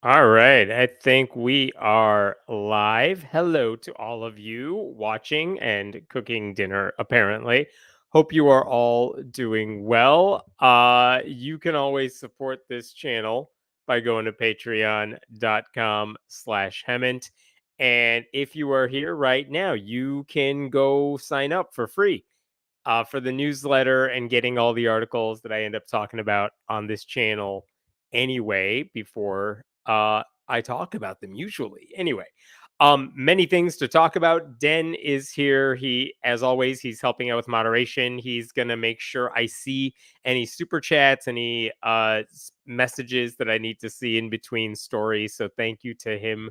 All right, I think we are live. Hello to all of you watching and cooking dinner, apparently. Hope you are all doing well. You can always support this channel by going to patreon.com/Hemant. And if you are here right now, you can go sign up for free for the newsletter and getting all the articles that I end up talking about on this channel anyway before I talk about them usually. Anyway, many things to talk about. Den is here. He, as always, he's helping out with moderation. He's gonna make sure I see any super chats, any messages that I need to see in between stories. So thank you to him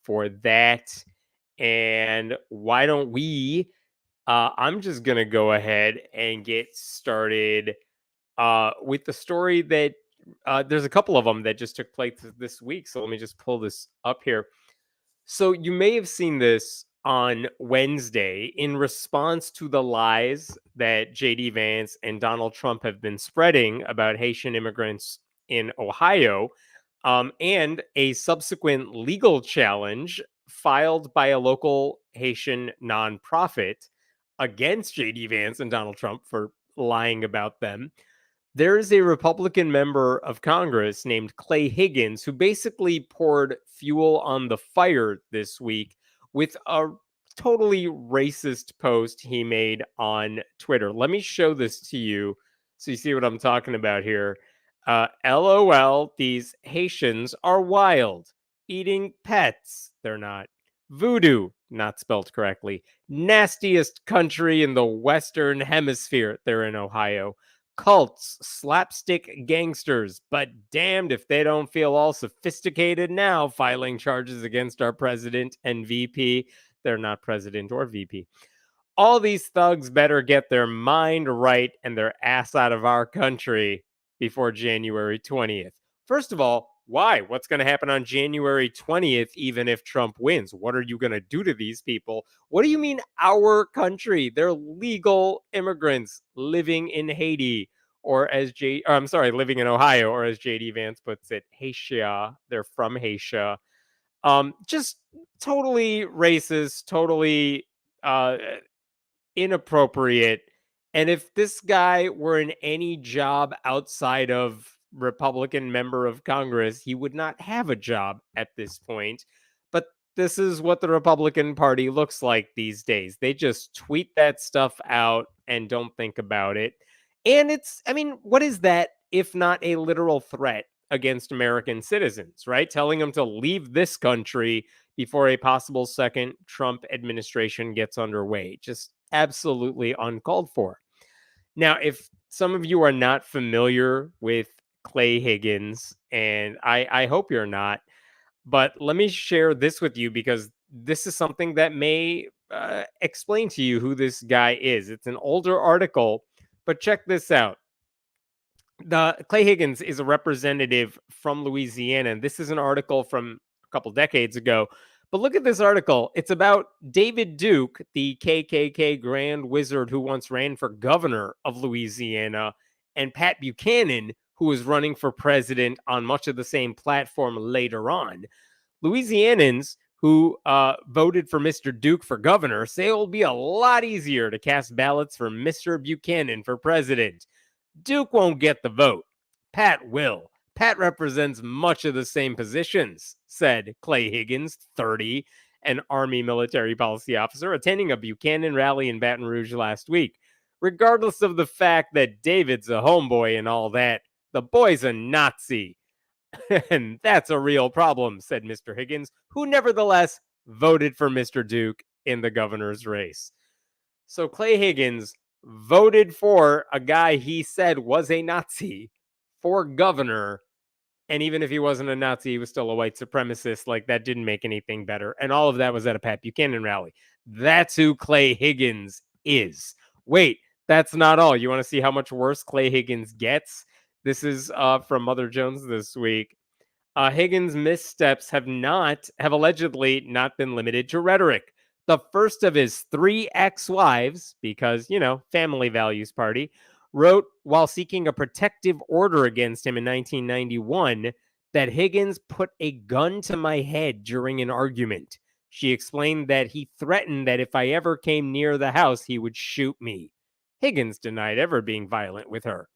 for that. And why don't we I'm just going to go ahead and get started with the story that there's a couple of them that just took place this week. So let me just pull this up here. So you may have seen this on Wednesday in response to the lies that JD Vance and Donald Trump have been spreading about Haitian immigrants in Ohio, and a subsequent legal challenge filed by a local Haitian nonprofit against JD Vance and Donald Trump for lying about them. There is a Republican member of Congress named Clay Higgins who basically poured fuel on the fire this week with a totally racist post he made on Twitter. Let me show this to you so you see what I'm talking about here. LOL, these Haitians are wild, eating pets. They're not. Voodoo, not spelled correctly. Nastiest country in the Western Hemisphere. They're in Ohio. Cults, slapstick gangsters, but damned if they don't feel all sophisticated now filing charges against our president and VP. They're not president or VP. All these thugs better get their mind right and their ass out of our country before January 20th. First of all, why? What's going to happen on January 20th, even if Trump wins? What are you going to do to these people? What do you mean, our country? They're legal immigrants living in Haiti, living in Ohio, or as JD Vance puts it, Haitian. They're from Haitian. Just totally racist, totally inappropriate. And if this guy were in any job outside of Republican member of Congress, he would not have a job at this point. But this is what the Republican Party looks like these days. They just tweet that stuff out and don't think about it. And what is that if not a literal threat against American citizens, right? Telling them to leave this country before a possible second Trump administration gets underway. Just absolutely uncalled for. Now, if some of you are not familiar with Clay Higgins, and I hope you're not, but let me share this with you because this is something that may explain to you who this guy is. It's an older article, but check this out. The Clay Higgins is a representative from Louisiana, and this is an article from a couple decades ago. But look at this article. It's about David Duke, the KKK Grand Wizard who once ran for governor of Louisiana, and Pat Buchanan, who was running for president on much of the same platform later on. Louisianans who voted for Mr. Duke for governor say it will be a lot easier to cast ballots for Mr. Buchanan for president. Duke won't get the vote. Pat will. Pat represents much of the same positions, said Clay Higgins, 30, an Army military policy officer attending a Buchanan rally in Baton Rouge last week. Regardless of the fact that David's a homeboy and all that, the boy's a Nazi. And that's a real problem, said Mr. Higgins, who nevertheless voted for Mr. Duke in the governor's race. So Clay Higgins voted for a guy he said was a Nazi for governor. And even if he wasn't a Nazi, he was still a white supremacist. Like, that didn't make anything better. And all of that was at a Pat Buchanan rally. That's who Clay Higgins is. Wait, that's not all. You want to see how much worse Clay Higgins gets? This is from Mother Jones this week. Higgins' missteps have allegedly not been limited to rhetoric. The first of his 3 ex-wives, because, family values party, wrote while seeking a protective order against him in 1991 that Higgins put a gun to my head during an argument. She explained that he threatened that if I ever came near the house, he would shoot me. Higgins denied ever being violent with her.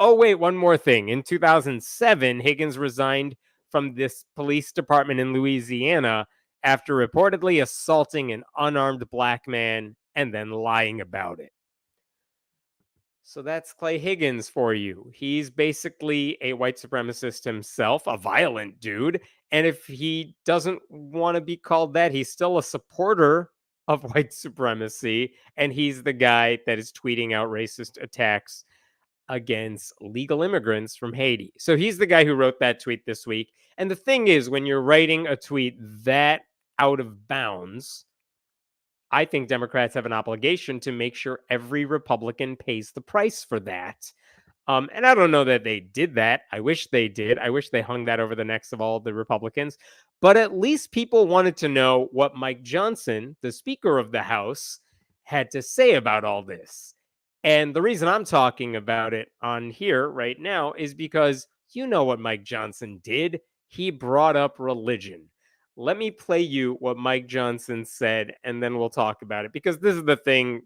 Oh, wait, one more thing. In 2007, Higgins resigned from this police department in Louisiana after reportedly assaulting an unarmed black man and then lying about it. So that's Clay Higgins for you. He's basically a white supremacist himself, a violent dude. And if he doesn't want to be called that, he's still a supporter of white supremacy. And he's the guy that is tweeting out racist attacks against legal immigrants from Haiti. So he's the guy who wrote that tweet this week. And the thing is, when you're writing a tweet that out of bounds, I think Democrats have an obligation to make sure every Republican pays the price for that. And I don't know that they did that. I wish they did. I wish they hung that over the necks of all the Republicans. But at least people wanted to know what Mike Johnson, the Speaker of the House, had to say about all this. And the reason I'm talking about it on here right now is because you know what Mike Johnson did. He brought up religion. Let me play you what Mike Johnson said, and then we'll talk about it. Because this is the thing.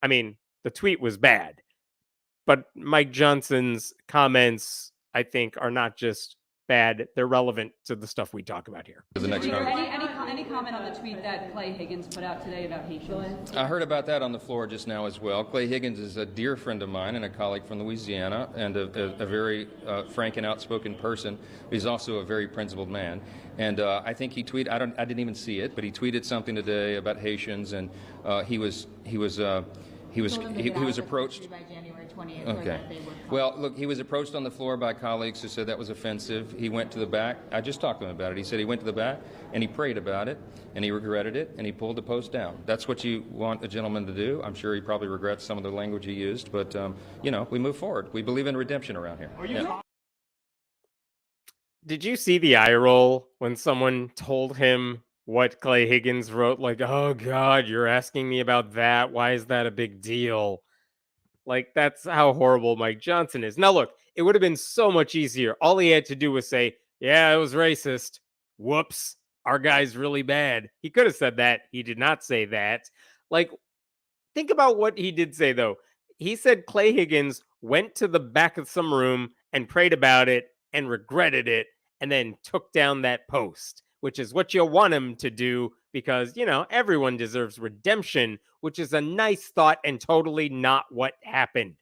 I mean, the tweet was bad, but Mike Johnson's comments, I think, are not just bad. They're relevant to the stuff we talk about here. Any comment on the tweet that Clay Higgins put out today about Haitians? I heard about that on the floor just now as well. Clay Higgins is a dear friend of mine and a colleague from Louisiana, and a very frank and outspoken person. He's also a very principled man. And I think he tweeted, I didn't even see it, but he tweeted something today about Haitians, and he was approached. By January 20th, okay. Well, look, he was approached on the floor by colleagues who said that was offensive. He went to the back. I just talked to him about it. He said he went to the back and he prayed about it and he regretted it and he pulled the post down. That's what you want a gentleman to do. I'm sure he probably regrets some of the language he used, but we move forward. We believe in redemption around here. Yeah. Did you see the eye roll when someone told him what Clay Higgins wrote? Like, oh God, you're asking me about that. Why is that a big deal? Like, that's how horrible Mike Johnson is. Now, look, it would have been so much easier. All he had to do was say, yeah, it was racist. Whoops. Our guy's really bad. He could have said that. He did not say that. Like, think about what he did say, though. He said Clay Higgins went to the back of some room and prayed about it and regretted it and then took down that post, which is what you want him to do because, everyone deserves redemption, which is a nice thought and totally not what happened.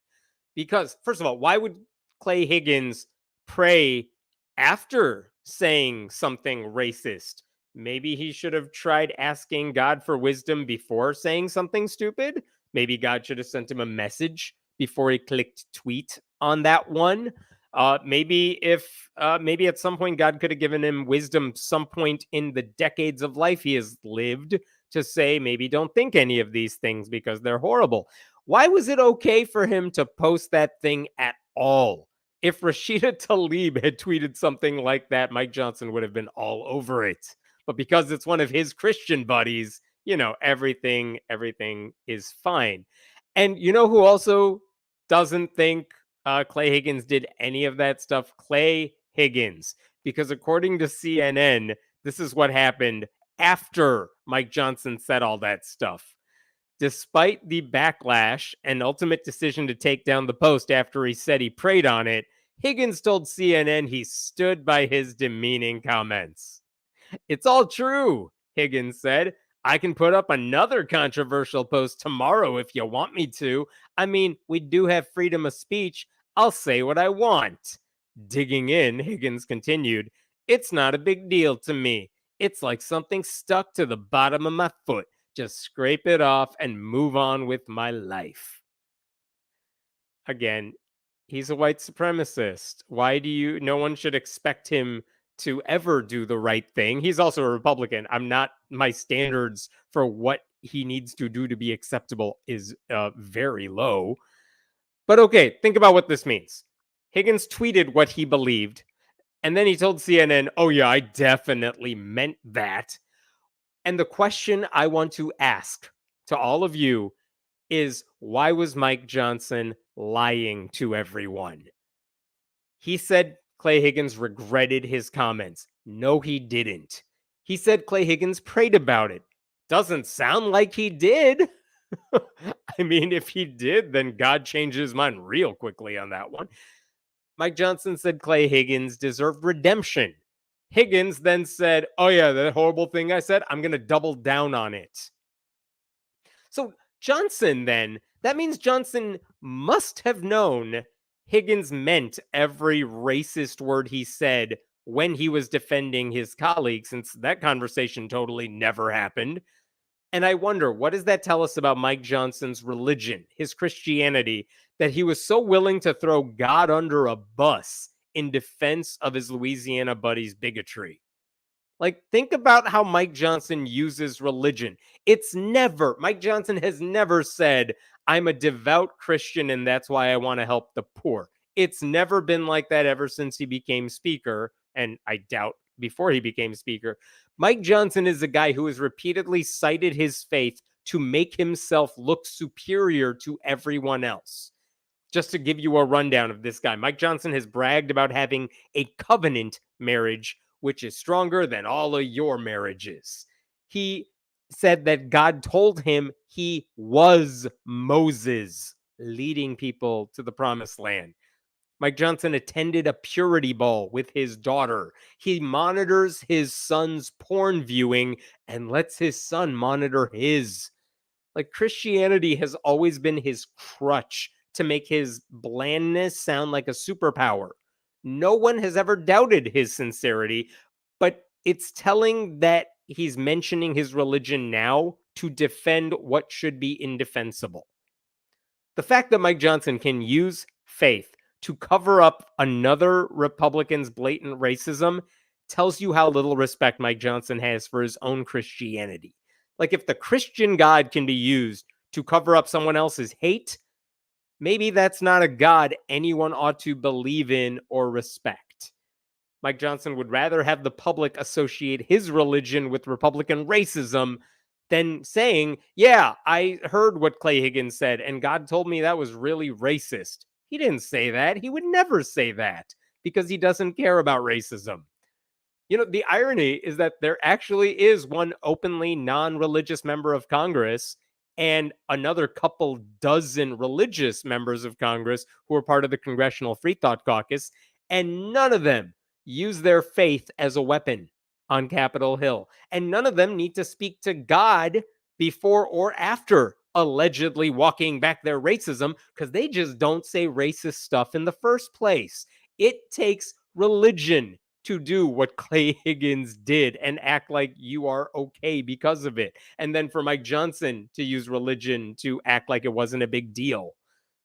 Because, first of all, why would Clay Higgins pray after saying something racist? Maybe he should have tried asking God for wisdom before saying something stupid. Maybe God should have sent him a message before he clicked tweet on that one. Maybe at some point God could have given him wisdom some point in the decades of life he has lived to say, maybe don't think any of these things because they're horrible. Why was it okay for him to post that thing at all? If Rashida Tlaib had tweeted something like that, Mike Johnson would have been all over it. But because it's one of his Christian buddies, everything is fine. And you know who also doesn't think Clay Higgins did any of that stuff? Clay Higgins. Because according to CNN, this is what happened after Mike Johnson said all that stuff. Despite the backlash and ultimate decision to take down the post after he said he prayed on it, Higgins told CNN he stood by his demeaning comments. It's all true, Higgins said. I can put up another controversial post tomorrow if you want me to. I mean, we do have freedom of speech. I'll say what I want. Digging in, Higgins continued, it's not a big deal to me. It's like something stuck to the bottom of my foot. Just scrape it off and move on with my life. Again, he's a white supremacist. No one should expect him to ever do the right thing. He's also a Republican. My standards for what he needs to do to be acceptable is very low. But okay, think about what this means. Higgins tweeted what he believed, and then he told CNN, oh yeah, I definitely meant that. And the question I want to ask to all of you is, why was Mike Johnson lying to everyone? He said Clay Higgins regretted his comments. No, he didn't. He said Clay Higgins prayed about it. Doesn't sound like he did. I mean, if he did, then God changed his mind real quickly on that one. Mike Johnson said Clay Higgins deserved redemption. Higgins then said, "Oh, yeah, that horrible thing I said, I'm going to double down on it." So, Johnson then, that means Johnson must have known Higgins meant every racist word he said when he was defending his colleague, since that conversation totally never happened. And I wonder, what does that tell us about Mike Johnson's religion, his Christianity, that he was so willing to throw God under a bus in defense of his Louisiana buddy's bigotry? Like, think about how Mike Johnson uses religion. Mike Johnson has never said, I'm a devout Christian and that's why I want to help the poor. It's never been like that ever since he became speaker. And I doubt before he became speaker. Mike Johnson is a guy who has repeatedly cited his faith to make himself look superior to everyone else. Just to give you a rundown of this guy, Mike Johnson has bragged about having a covenant marriage, which is stronger than all of your marriages. He said that God told him he was Moses, leading people to the promised land. Mike Johnson attended a purity ball with his daughter. He monitors his son's porn viewing and lets his son monitor his. Like, Christianity has always been his crutch to make his blandness sound like a superpower. No one has ever doubted his sincerity, but it's telling that he's mentioning his religion now to defend what should be indefensible. The fact that Mike Johnson can use faith to cover up another Republican's blatant racism tells you how little respect Mike Johnson has for his own Christianity. Like, if the Christian God can be used to cover up someone else's hate, maybe that's not a God anyone ought to believe in or respect. Mike Johnson would rather have the public associate his religion with Republican racism than saying, yeah, I heard what Clay Higgins said, and God told me that was really racist. He didn't say that. He would never say that because he doesn't care about racism. You know, the irony is that there actually is one openly non-religious member of Congress and another couple dozen religious members of Congress who are part of the Congressional Free Thought Caucus, and none of them use their faith as a weapon on Capitol Hill. And none of them need to speak to God before or after allegedly walking back their racism, because they just don't say racist stuff in the first place. It takes religion to do what Clay Higgins did and act like you are okay because of it. And then for Mike Johnson to use religion to act like it wasn't a big deal.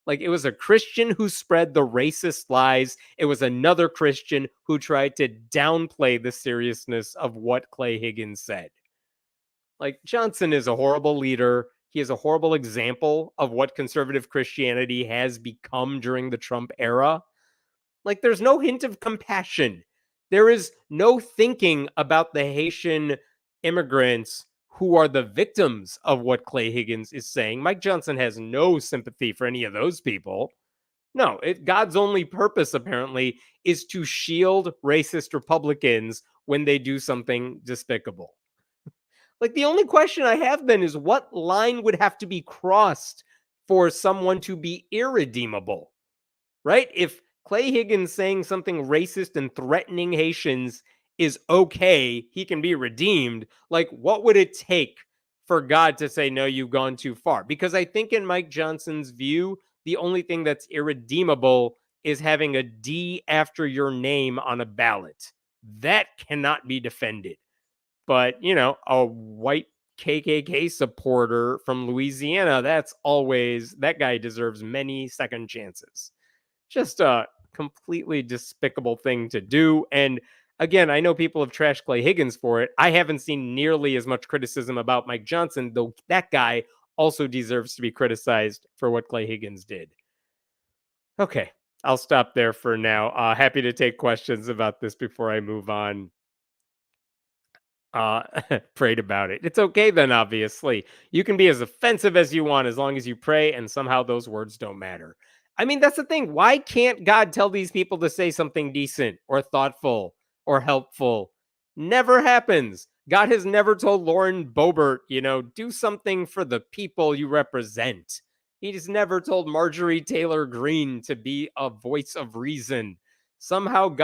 Like, it was a Christian who spread the racist lies. It was another Christian who tried to downplay the seriousness of what Clay Higgins said. Like, Johnson is a horrible leader. He is a horrible example of what conservative Christianity has become during the Trump era. Like, there's no hint of compassion. There is no thinking about the Haitian immigrants who are the victims of what Clay Higgins is saying. Mike Johnson has no sympathy for any of those people. No, God's only purpose, apparently, is to shield racist Republicans when they do something despicable. Like, the only question I have then is, what line would have to be crossed for someone to be irredeemable? Right? If Clay Higgins saying something racist and threatening Haitians is okay, he can be redeemed. Like, what would it take for God to say, no, you've gone too far? Because I think in Mike Johnson's view, the only thing that's irredeemable is having a D after your name on a ballot. That cannot be defended. But, you know, a white KKK supporter from Louisiana, that guy deserves many second chances. Just a completely despicable thing to do. And again, I know people have trashed Clay Higgins for it. I haven't seen nearly as much criticism about Mike Johnson, though that guy also deserves to be criticized for what Clay Higgins did. Okay, I'll stop there for now. Happy to take questions about this before I move on. Prayed about it. It's okay then, obviously. You can be as offensive as you want as long as you pray and somehow those words don't matter. I mean, that's the thing. Why can't God tell these people to say something decent or thoughtful or helpful? Never happens. God has never told Lauren Boebert, do something for the people you represent. He's never told Marjorie Taylor Greene to be a voice of reason. Somehow,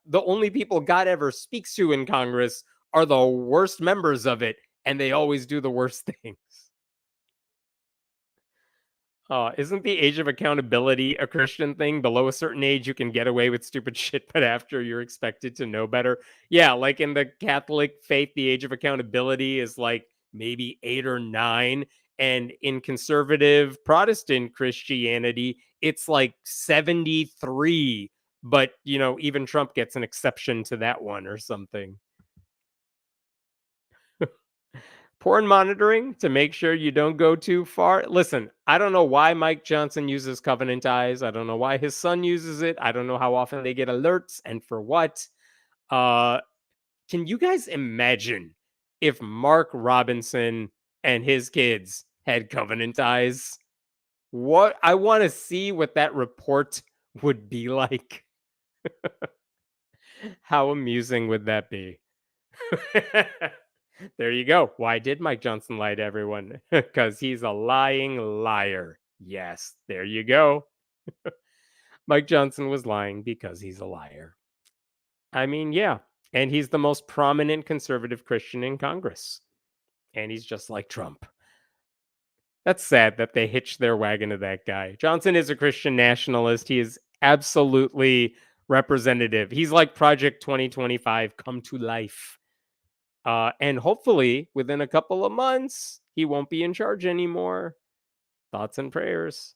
the only people God ever speaks to in Congress are the worst members of it, and they always do the worst things. Isn't the age of accountability a Christian thing? Below a certain age, you can get away with stupid shit, but after you're expected to know better. Yeah, like in the Catholic faith, the age of accountability is like maybe 8 or 9. And in conservative Protestant Christianity, it's like 73. But, even Trump gets an exception to that one or something. Porn monitoring to make sure you don't go too far. Listen, I don't know why Mike Johnson uses Covenant Eyes. I don't know why his son uses it. I don't know how often they get alerts and for what. Can you guys imagine if Mark Robinson and his kids had Covenant Eyes? What I want to see what that report would be like. How amusing would that be? There you go. Why did Mike Johnson lie to everyone? Because he's a lying liar. Yes, there you go. Mike Johnson was lying because he's a liar. I mean, yeah. And he's the most prominent conservative Christian in Congress. And he's just like Trump. That's sad that they hitched their wagon to that guy. Johnson is a Christian nationalist. He is absolutely representative. He's like Project 2025 come to life. And hopefully, within a couple of months, he won't be in charge anymore. Thoughts and prayers.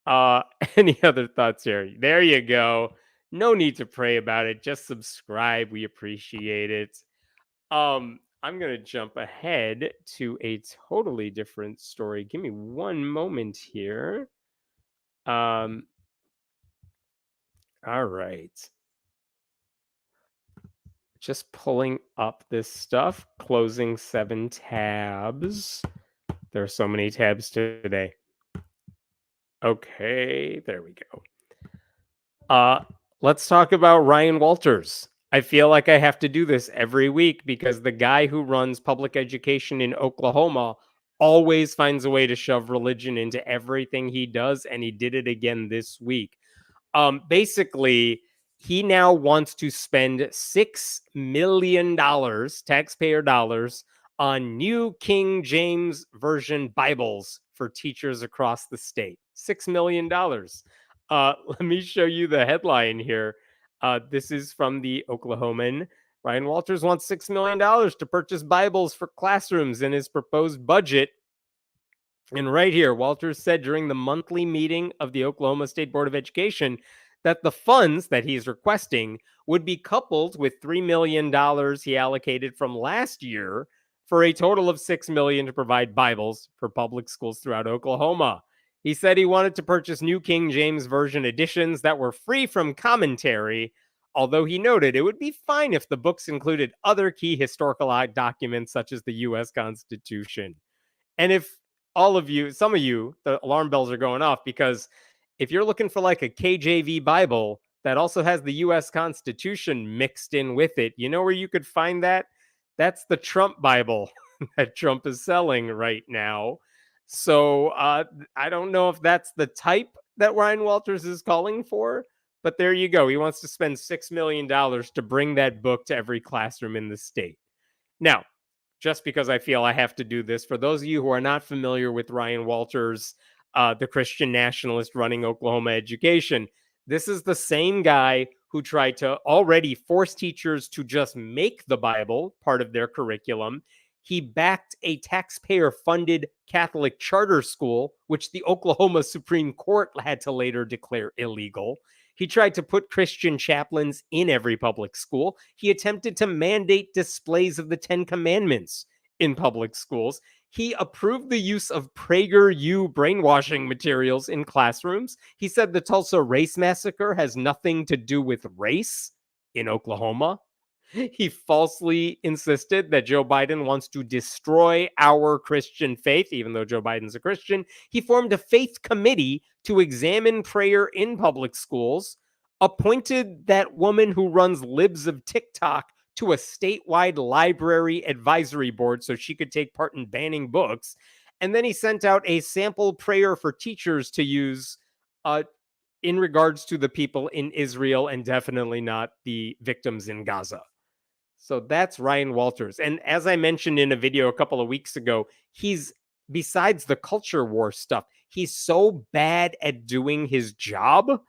Any other thoughts here? There you go. No need to pray about it. Just subscribe. We appreciate it. I'm gonna jump ahead to a totally different story. Give me one moment here. All right. Just pulling up this stuff, closing 7 tabs. There are so many tabs today. Okay, there we go. Let's talk about Ryan Walters. I feel like I have to do this every week because the guy who runs public education in Oklahoma always finds a way to shove religion into everything he does, and he did it again this week. Basically, he now wants to spend $6 million, taxpayer dollars, on new King James Version Bibles for teachers across the state. $6 million. Let me show you the headline here. This is from the Oklahoman. Ryan Walters wants $6 million to purchase Bibles for classrooms in his proposed budget. And right here, Walters said during the monthly meeting of the Oklahoma State Board of Education that the funds that he's requesting would be coupled with $3 million he allocated from last year for a total of $6 million to provide Bibles for public schools throughout Oklahoma. He said he wanted to purchase new King James Version editions that were free from commentary, although he noted it would be fine if the books included other key historical documents such as the U.S. Constitution. And if some of you, the alarm bells are going off because if you're looking for like a KJV Bible that also has the U.S. Constitution mixed in with it, you know where you could find that? That's the Trump Bible that Trump is selling right now. So I don't know if that's the type that Ryan Walters is calling for, but there you go. He wants to spend $6 million to bring that book to every classroom in the state. Now, just because I feel I have to do this, for those of you who are not familiar with Ryan Walters, the Christian nationalist running Oklahoma education, this is the same guy who tried to already force teachers to just make the Bible part of their curriculum. He backed a taxpayer-funded Catholic charter school, which the Oklahoma Supreme Court had to later declare illegal. He tried to put Christian chaplains in every public school. He attempted to mandate displays of the 10 Commandments in public schools. He approved the use of PragerU brainwashing materials in classrooms. He said the Tulsa Race Massacre has nothing to do with race in Oklahoma. He falsely insisted that Joe Biden wants to destroy our Christian faith, even though Joe Biden's a Christian. He formed a faith committee to examine prayer in public schools, appointed that woman who runs Libs of TikTok to a statewide library advisory board so she could take part in banning books. And then he sent out a sample prayer for teachers to use in regards to the people in Israel and definitely not the victims in Gaza. So that's Ryan Walters. And as I mentioned in a video a couple of weeks ago, he's, besides the culture war stuff, he's so bad at doing his job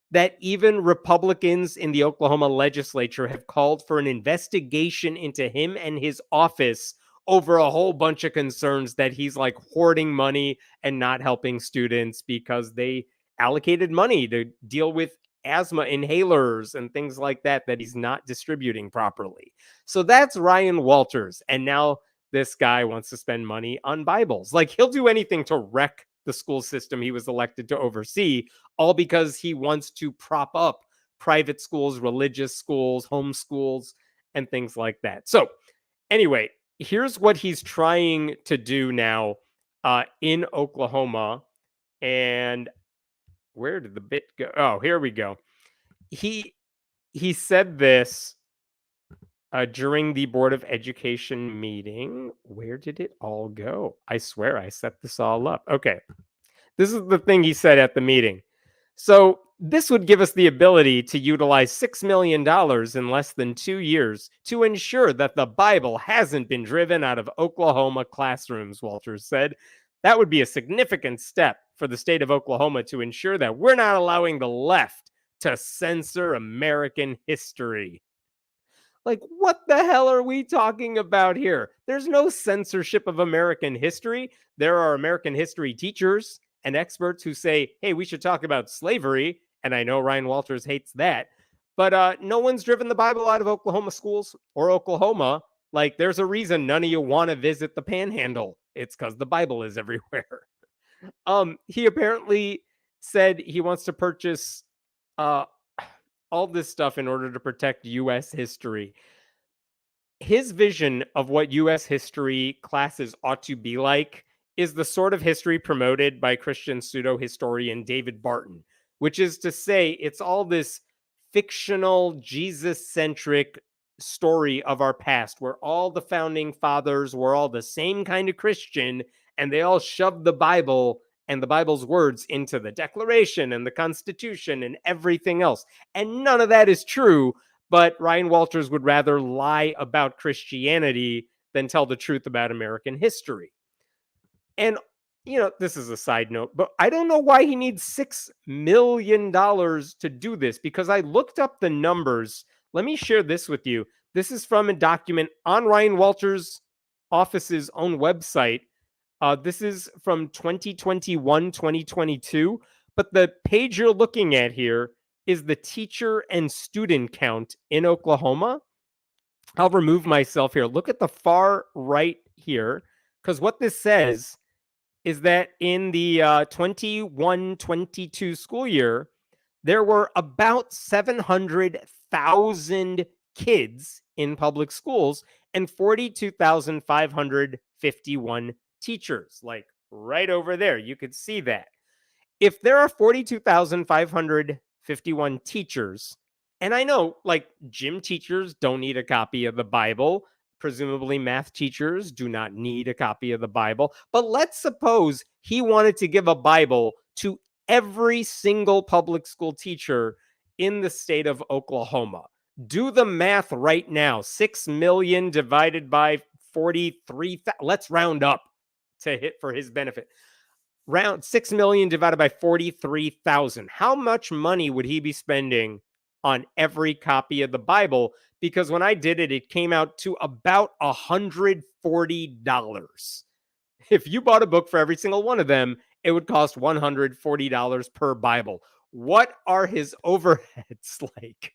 that even Republicans in the Oklahoma legislature have called for an investigation into him and his office over a whole bunch of concerns that he's like hoarding money and not helping students because they allocated money to deal with asthma inhalers and things like that he's not distributing properly. So that's Ryan Walters. And now this guy wants to spend money on Bibles. Like, he'll do anything to wreck the school system he was elected to oversee, all because he wants to prop up private schools, religious schools, homeschools, and things like that. So anyway, here's what he's trying to do now in Oklahoma. And where did the bit go? Oh, here we go. He said this during the Board of Education meeting. Where did it all go? I swear I set this all up. Okay. This is the thing he said at the meeting. So this would give us the ability to utilize $6 million in less than 2 years to ensure that the Bible hasn't been driven out of Oklahoma classrooms, Walters said. That would be a significant step for the state of Oklahoma to ensure that we're not allowing the left to censor American history. Like, what the hell are we talking about here? There's no censorship of American history. There are American history teachers and experts who say, hey, we should talk about slavery. And I know Ryan Walters hates that. But no one's driven the Bible out of Oklahoma schools or Oklahoma. Like, there's a reason none of you want to visit the Panhandle. It's because the Bible is everywhere. He apparently said he wants to purchase all this stuff in order to protect U.S. history. His vision of what U.S. history classes ought to be like is the sort of history promoted by Christian pseudo-historian David Barton, which is to say it's all this fictional, Jesus-centric story of our past where all the founding fathers were all the same kind of Christian and they all shoved the Bible and the Bible's words into the Declaration and the Constitution and everything else. And none of that is true, but Ryan Walters would rather lie about Christianity than tell the truth about American history. And, you know, this is a side note, but I don't know why he needs $6 million to do this, because I looked up the numbers. Let me share this with you. This is from a document on Ryan Walters' office's own website. This is from 2021, 2022, but the page you're looking at here is the teacher and student count in Oklahoma. I'll remove myself here. Look at the far right here, because what this says is that in the 21-22 school year, there were about 700,000 kids in public schools and 42,551 teachers. Like right over there, you could see that. If there are 42,551 teachers, and I know like gym teachers don't need a copy of the Bible, presumably math teachers do not need a copy of the Bible, but let's suppose he wanted to give a Bible to every single public school teacher in the state of Oklahoma. Do the math right now. 6 million divided by 43. Let's round up to hit for his benefit. Round 6 million divided by 43,000. How much money would he be spending on every copy of the Bible? Because when I did it, it came out to about $140. If you bought a book for every single one of them, it would cost $140 per Bible. What are his overheads like?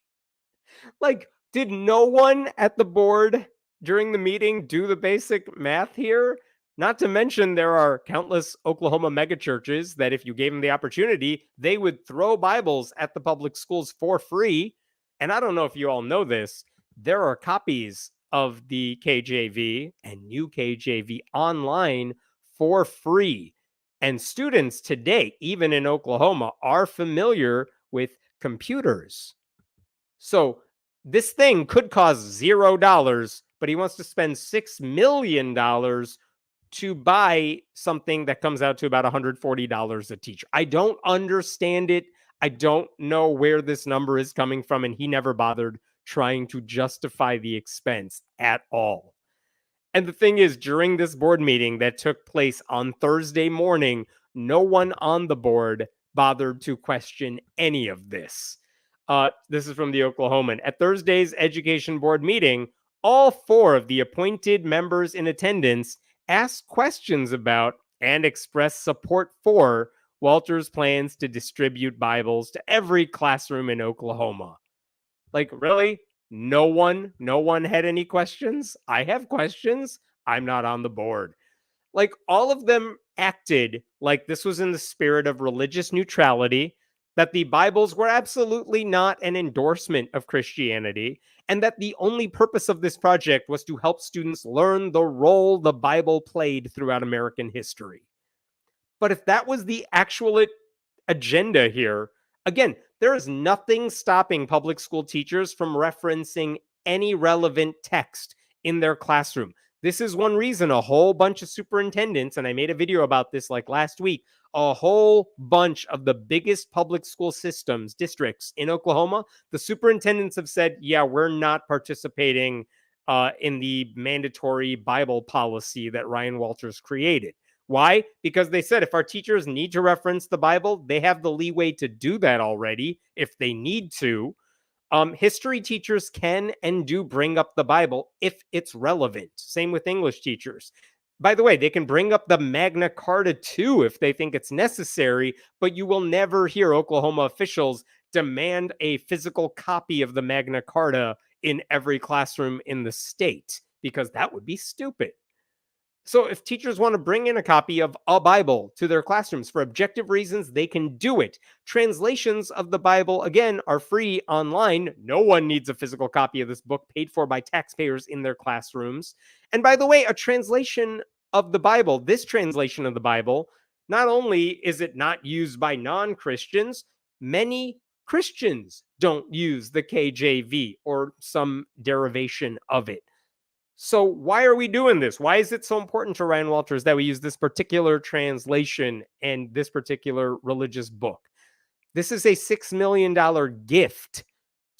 Like, did no one at the board during the meeting do the basic math here? Not to mention there are countless Oklahoma megachurches that if you gave them the opportunity, they would throw Bibles at the public schools for free. And I don't know if you all know this. there are copies of the KJV and New KJV online for free. And students today, even in Oklahoma, are familiar with computers. So this thing could cost $0, but he wants to spend $6 million to buy something that comes out to about $140 a teacher. I don't understand it. I don't know where this number is coming from, and he never bothered trying to justify the expense at all. And the thing is, during this board meeting that took place on Thursday morning, no one on the board bothered to question any of this. This is from the Oklahoman. At Thursday's education board meeting, all 4 of the appointed members in attendance asked questions about and expressed support for Walter's plans to distribute Bibles to every classroom in Oklahoma. Like, really? No one had any questions? I have questions. I'm not on the board. Like, all of them acted like this was in the spirit of religious neutrality, that the Bibles were absolutely not an endorsement of Christianity, and that the only purpose of this project was to help students learn the role the Bible played throughout American history. But if that was the actual agenda here, again, there is nothing stopping public school teachers from referencing any relevant text in their classroom. This is one reason a whole bunch of superintendents, and I made a video about this like last week, a whole bunch of the biggest public school systems, districts in Oklahoma, the superintendents have said, yeah, we're not participating in the mandatory Bible policy that Ryan Walters created. Why? Because they said if our teachers need to reference the Bible, they have the leeway to do that already if they need to. History teachers can and do bring up the Bible if it's relevant. Same with English teachers. By the way, they can bring up the Magna Carta too if they think it's necessary, but you will never hear Oklahoma officials demand a physical copy of the Magna Carta in every classroom in the state, because that would be stupid. So if teachers want to bring in a copy of a Bible to their classrooms for objective reasons, they can do it. Translations of the Bible, again, are free online. No one needs a physical copy of this book paid for by taxpayers in their classrooms. And by the way, a translation of the Bible, this translation of the Bible, not only is it not used by non-Christians, many Christians don't use the KJV or some derivation of it. So why are we doing this? Why is it so important to Ryan Walters that we use this particular translation and this particular religious book? This is a $6 million gift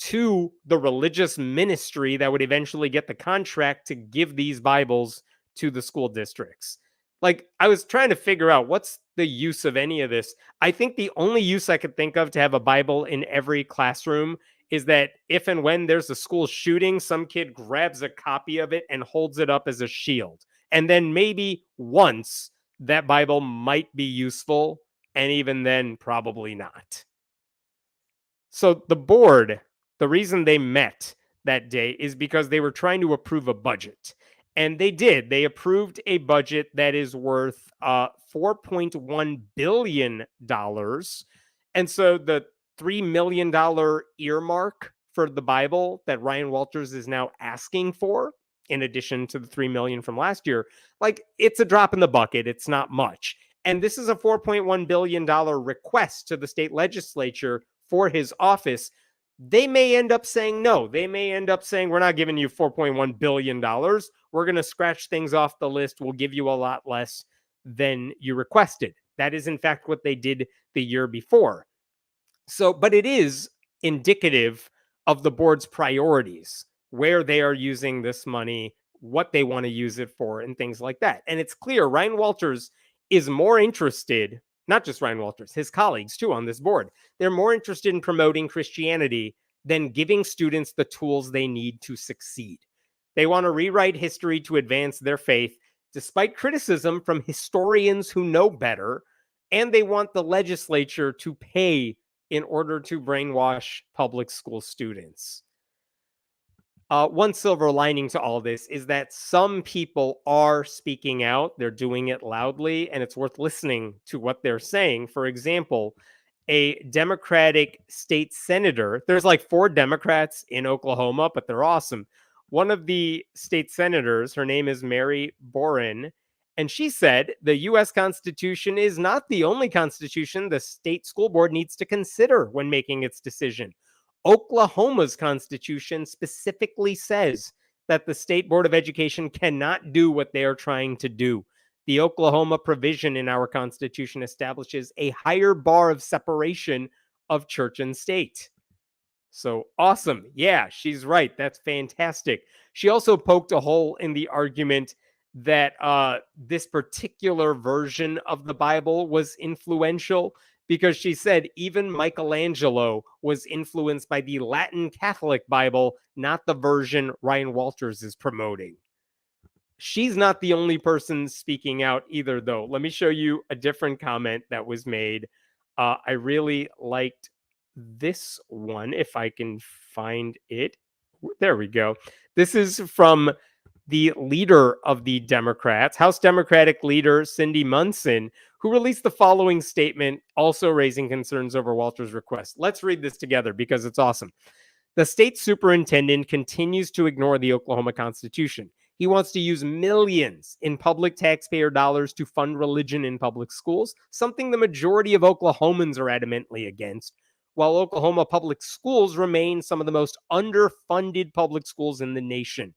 to the religious ministry that would eventually get the contract to give these Bibles to the school districts. Like, I was trying to figure out what's the use of any of this. I think the only use I could think of to have a Bible in every classroom is that if and when there's a school shooting, some kid grabs a copy of it and holds it up as a shield. And then maybe once that Bible might be useful, and even then, probably not. So the board, the reason they met that day is because they were trying to approve a budget. And they did. They approved a budget that is worth $4.1 billion. And so the $3 million earmark for the Bible that Ryan Walters is now asking for, in addition to the $3 million from last year, like, it's a drop in the bucket. It's not much. And this is a $4.1 billion request to the state legislature for his office. They may end up saying no. They may end up saying, we're not giving you $4.1 billion. We're going to scratch things off the list. We'll give you a lot less than you requested. That is, in fact, what they did the year before. So, but it is indicative of the board's priorities, where they are using this money, what they want to use it for, and things like that. And it's clear Ryan Walters is more interested, not just Ryan Walters, his colleagues too on this board, they're more interested in promoting Christianity than giving students the tools they need to succeed. They want to rewrite history to advance their faith, despite criticism from historians who know better, and they want the legislature to pay in order to brainwash public school students. One silver lining to all this is that some people are speaking out. They're doing it loudly, and it's worth listening to what they're saying. For example, a Democratic state senator. There's like 4 Democrats in Oklahoma, but they're awesome. One of the state senators, her name is Mary Boren, and she said the U.S. Constitution is not the only constitution the state school board needs to consider when making its decision. Oklahoma's constitution specifically says that the State Board of Education cannot do what they are trying to do. The Oklahoma provision in our Constitution establishes a higher bar of separation of church and state. So awesome. Yeah, she's right. That's fantastic. She also poked a hole in the argument that this particular version of the Bible was influential because she said even Michelangelo was influenced by the Latin Catholic Bible, not the version Ryan Walters is promoting. She's not the only person speaking out either, though. Let me show you a different comment that was made. I really liked this one, if I can find it. There we go. This is from the leader of the Democrats, House Democratic leader Cindy Munson, who released the following statement, also raising concerns over Walter's request. Let's read this together because it's awesome. The state superintendent continues to ignore the Oklahoma Constitution. He wants to use millions in public taxpayer dollars to fund religion in public schools, something the majority of Oklahomans are adamantly against, while Oklahoma public schools remain some of the most underfunded public schools in the nation.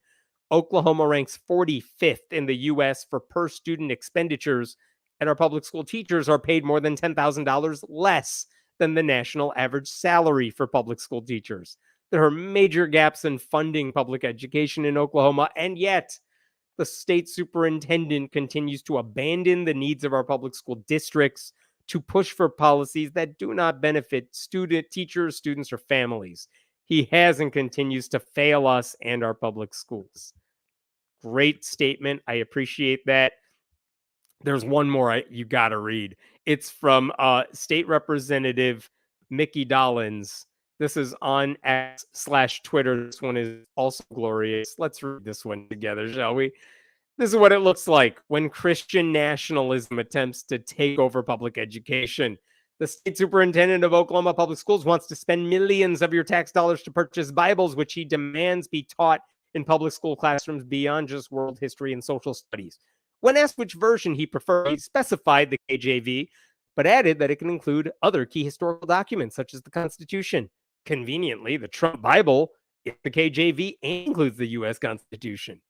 Oklahoma ranks 45th in the U.S. for per student expenditures, and our public school teachers are paid more than $10,000 less than the national average salary for public school teachers. There are major gaps in funding public education in Oklahoma, and yet the state superintendent continues to abandon the needs of our public school districts to push for policies that do not benefit teachers, students, or families. He has and continues to fail us and our public schools. Great statement. I appreciate that. There's one more you got to read. It's from State Representative Mickey Dollins. This is on X/Twitter. This one is also glorious. Let's read this one together, shall we? This is what it looks like when Christian nationalism attempts to take over public education. The state superintendent of Oklahoma Public Schools wants to spend millions of your tax dollars to purchase Bibles, which he demands be taught in public school classrooms beyond just world history and social studies. When asked which version he preferred, he specified the KJV, but added that it can include other key historical documents, such as the Constitution. Conveniently, the Trump Bible is the KJV and includes the U.S. Constitution.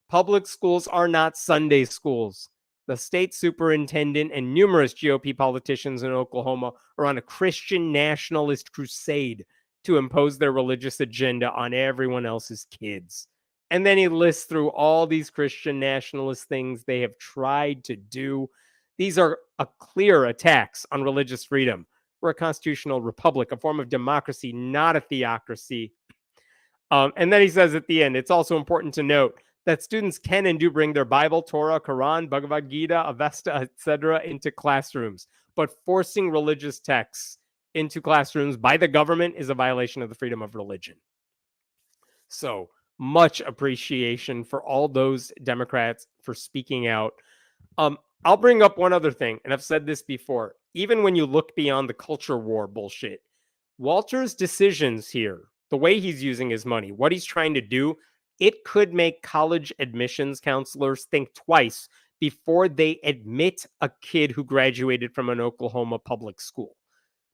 Public schools are not Sunday schools. The state superintendent and numerous GOP politicians in Oklahoma are on a Christian nationalist crusade to impose their religious agenda on everyone else's kids. And then he lists through all these Christian nationalist things they have tried to do. These are a clear attacks on religious freedom. We're a constitutional republic, a form of democracy, not a theocracy. And then he says at the end, it's also important to note that students can and do bring their Bible, Torah, Quran, Bhagavad Gita, Avesta, etc. into classrooms. But forcing religious texts into classrooms by the government is a violation of the freedom of religion. So much appreciation for all those Democrats for speaking out. I'll bring up one other thing, and I've said this before. Even when you look beyond the culture war bullshit, Walter's decisions here, the way he's using his money, what he's trying to do, it could make college admissions counselors think twice before they admit a kid who graduated from an Oklahoma public school.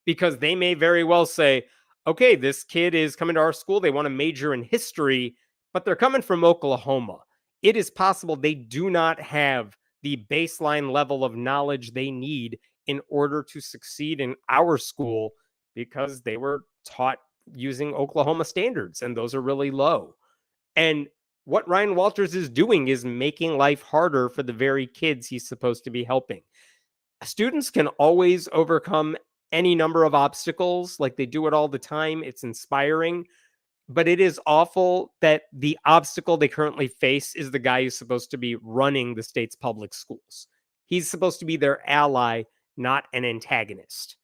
Because they may very well say, okay, this kid is coming to our school, they want to major in history, but they're coming from Oklahoma. It is possible they do not have the baseline level of knowledge they need in order to succeed in our school because they were taught using Oklahoma standards, and those are really low. And what Ryan Walters is doing is making life harder for the very kids he's supposed to be helping. Students can always overcome any number of obstacles, like they do it all the time. It's inspiring, but it is awful that the obstacle they currently face is the guy who's supposed to be running the state's public schools. He's supposed to be their ally, not an antagonist.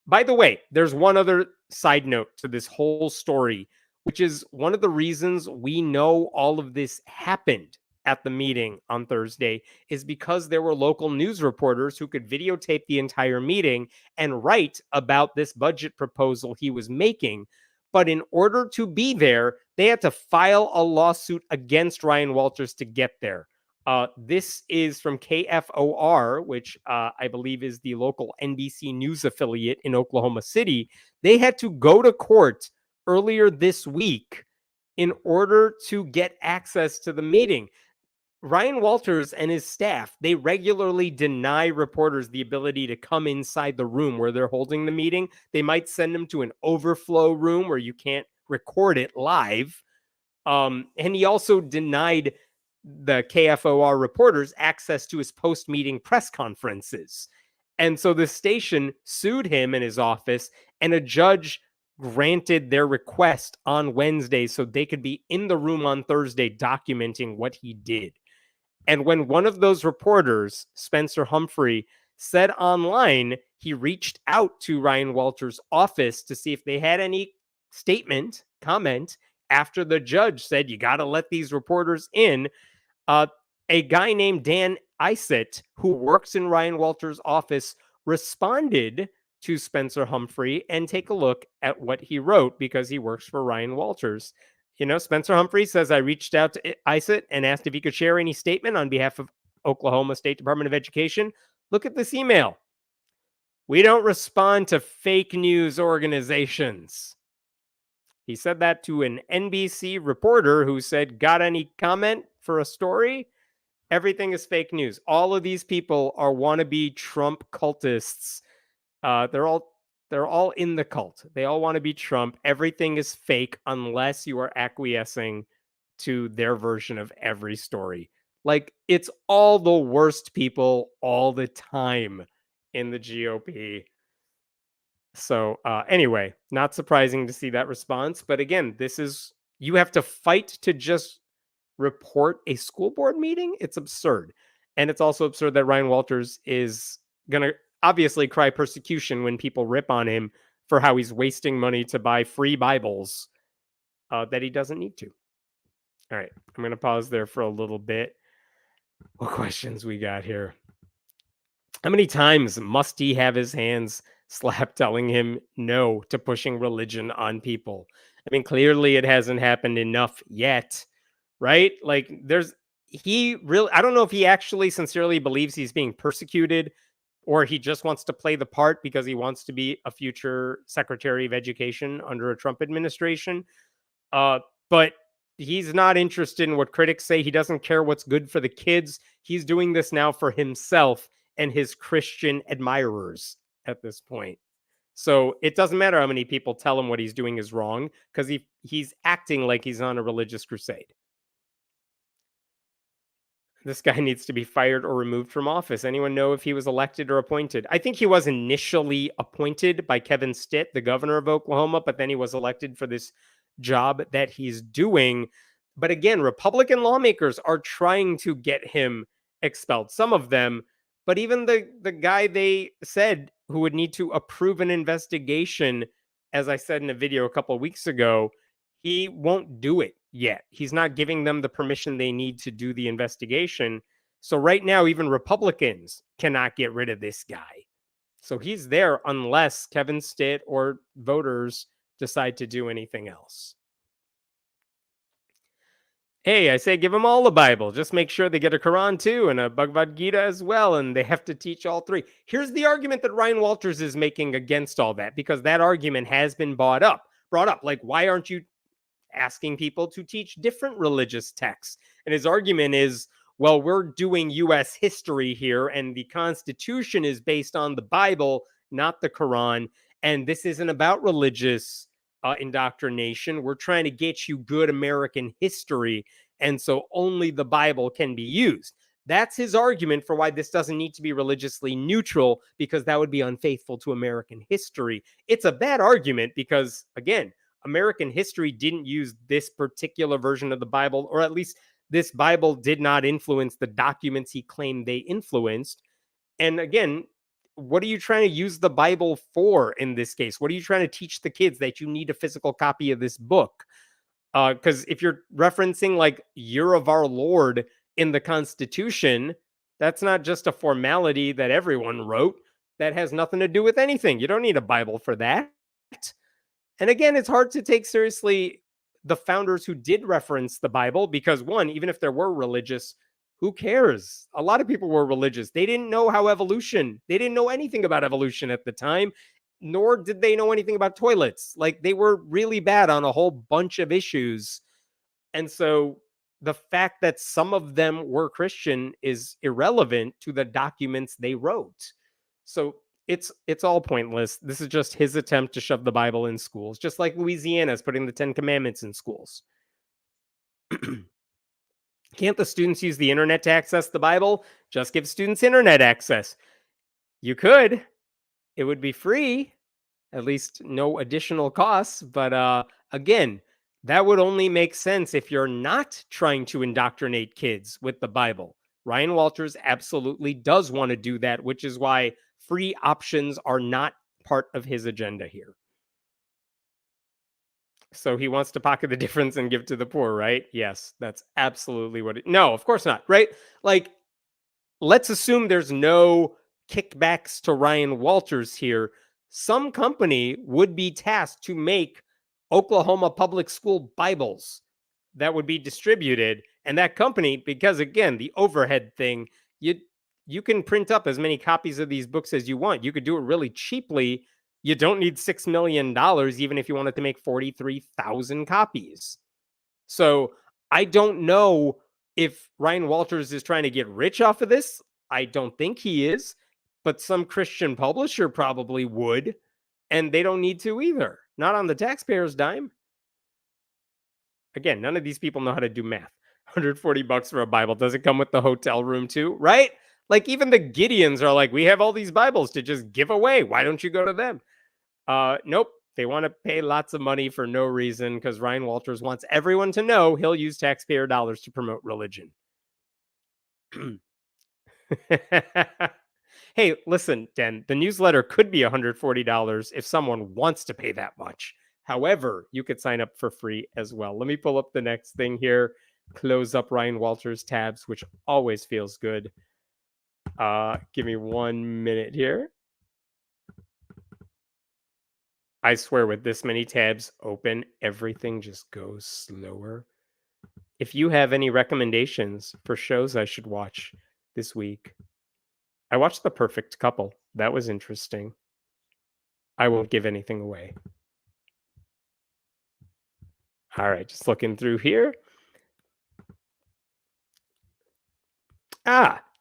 By the way, there's one other side note to this whole story, which is one of the reasons we know all of this happened at the meeting on Thursday is because there were local news reporters who could videotape the entire meeting and write about this budget proposal he was making. But in order to be there, they had to file a lawsuit against Ryan Walters to get there. This is from KFOR, which I believe is the local NBC News affiliate in Oklahoma City. They had to go to court earlier this week in order to get access to the meeting. Ryan Walters and his staff, they regularly deny reporters the ability to come inside the room where they're holding the meeting. They might send them to an overflow room where you can't record it live. And he also denied the KFOR reporters access to his post-meeting press conferences. And so the station sued him in his office, and a judge granted their request on Wednesday so they could be in the room on Thursday documenting what he did. And when one of those reporters, Spencer Humphrey, said online he reached out to Ryan Walters' office to see if they had any comment after the judge said, you got to let these reporters in, a guy named Dan Isett, who works in Ryan Walters' office, responded to Spencer Humphrey, and take a look at what he wrote because he works for Ryan Walters. Spencer Humphrey says, I reached out to Isett and asked if he could share any statement on behalf of Oklahoma State Department of Education. Look at this email. We don't respond to fake news organizations. He said that to an NBC reporter who said, got any comment for a story? Everything is fake news. All of these people are wannabe Trump cultists. They're all in the cult. They all want to be Trump. Everything is fake unless you are acquiescing to their version of every story. Like, it's all the worst people all the time in the GOP. So anyway, not surprising to see that response. But again, you have to fight to just report a school board meeting. It's absurd. And it's also absurd that Ryan Walters is going to obviously cry persecution when people rip on him for how he's wasting money to buy free Bibles that he doesn't need to. All right, I'm going to pause there for a little bit. What questions we got here? How many times must he have his hands slapped telling him no to pushing religion on people? I mean, clearly it hasn't happened enough yet, right? Like, I don't know if he actually sincerely believes he's being persecuted, or he just wants to play the part because he wants to be a future Secretary of Education under a Trump administration. But he's not interested in what critics say. He doesn't care what's good for the kids. He's doing this now for himself and his Christian admirers at this point. So it doesn't matter how many people tell him what he's doing is wrong, because he's acting like he's on a religious crusade. This guy needs to be fired or removed from office. Anyone know if he was elected or appointed? I think he was initially appointed by Kevin Stitt, the governor of Oklahoma, but then he was elected for this job that he's doing. But again, Republican lawmakers are trying to get him expelled. Some of them, but even the guy they said who would need to approve an investigation, as I said in a video a couple of weeks ago, he won't do it yet. He's not giving them the permission they need to do the investigation. So right now, even Republicans cannot get rid of this guy. So he's there unless Kevin Stitt or voters decide to do anything else. Hey, I say give them all a Bible. Just make sure they get a Quran too and a Bhagavad Gita as well, and they have to teach all three. Here's the argument that Ryan Walters is making against all that, because that argument has been brought up. Like, why aren't you asking people to teach different religious texts? And his argument is, well, we're doing U.S. history here, and the Constitution is based on the Bible, not the Quran, and this isn't about religious indoctrination. We're trying to get you good American history, and so only the Bible can be used. That's his argument for why this doesn't need to be religiously neutral, because that would be unfaithful to American history. It's a bad argument because, again, American history didn't use this particular version of the Bible, or at least this Bible did not influence the documents he claimed they influenced. And again, what are you trying to use the Bible for in this case? What are you trying to teach the kids, that you need a physical copy of this book? Because if you're referencing like Year of Our Lord in the Constitution. That's not just a formality that everyone wrote. That has nothing to do with anything. You don't need a Bible for that. And again, it's hard to take seriously the founders who did reference the Bible because, one, even if there were religious, who cares? A lot of people were religious. They didn't know they didn't know anything about evolution at the time, nor did they know anything about toilets. Like, they were really bad on a whole bunch of issues. And so the fact that some of them were Christian is irrelevant to the documents they wrote. So it's all pointless. This is just his attempt to shove the Bible in schools, just like Louisiana is putting the 10 Commandments in schools. Can't the students use the internet to access the Bible? Just give students internet access. You could. It would be free, at least no additional costs. But again, that would only make sense if you're not trying to indoctrinate kids with the Bible. Ryan Walters absolutely does want to do that, which is why free options are not part of his agenda here. So he wants to pocket the difference and give to the poor, right? Yes, that's absolutely what it... No, of course not, right? Like, let's assume there's no kickbacks to Ryan Walters here. Some company would be tasked to make Oklahoma public school Bibles that would be distributed. And that company, because again, the overhead thing, you can print up as many copies of these books as you want. You could do it really cheaply. You don't need $6 million, even if you wanted to make 43,000 copies. So I don't know if Ryan Walters is trying to get rich off of this. I don't think he is, but some Christian publisher probably would, and they don't need to either. Not on the taxpayer's dime. Again, none of these people know how to do math. $140 for a Bible. Does it come with the hotel room too? Right? Like, even the Gideons are like, we have all these Bibles to just give away. Why don't you go to them? Nope. They want to pay lots of money for no reason because Ryan Walters wants everyone to know he'll use taxpayer dollars to promote religion. Hey, listen, Den, the newsletter could be $140 if someone wants to pay that much. However, you could sign up for free as well. Let me pull up the next thing here. Close up Ryan Walters tabs, which always feels good. Give me 1 minute here. I swear, with this many tabs open, everything just goes slower. If you have any recommendations for shows I should watch this week, I watched The Perfect Couple. That was interesting. I won't give anything away. All right, just looking through here.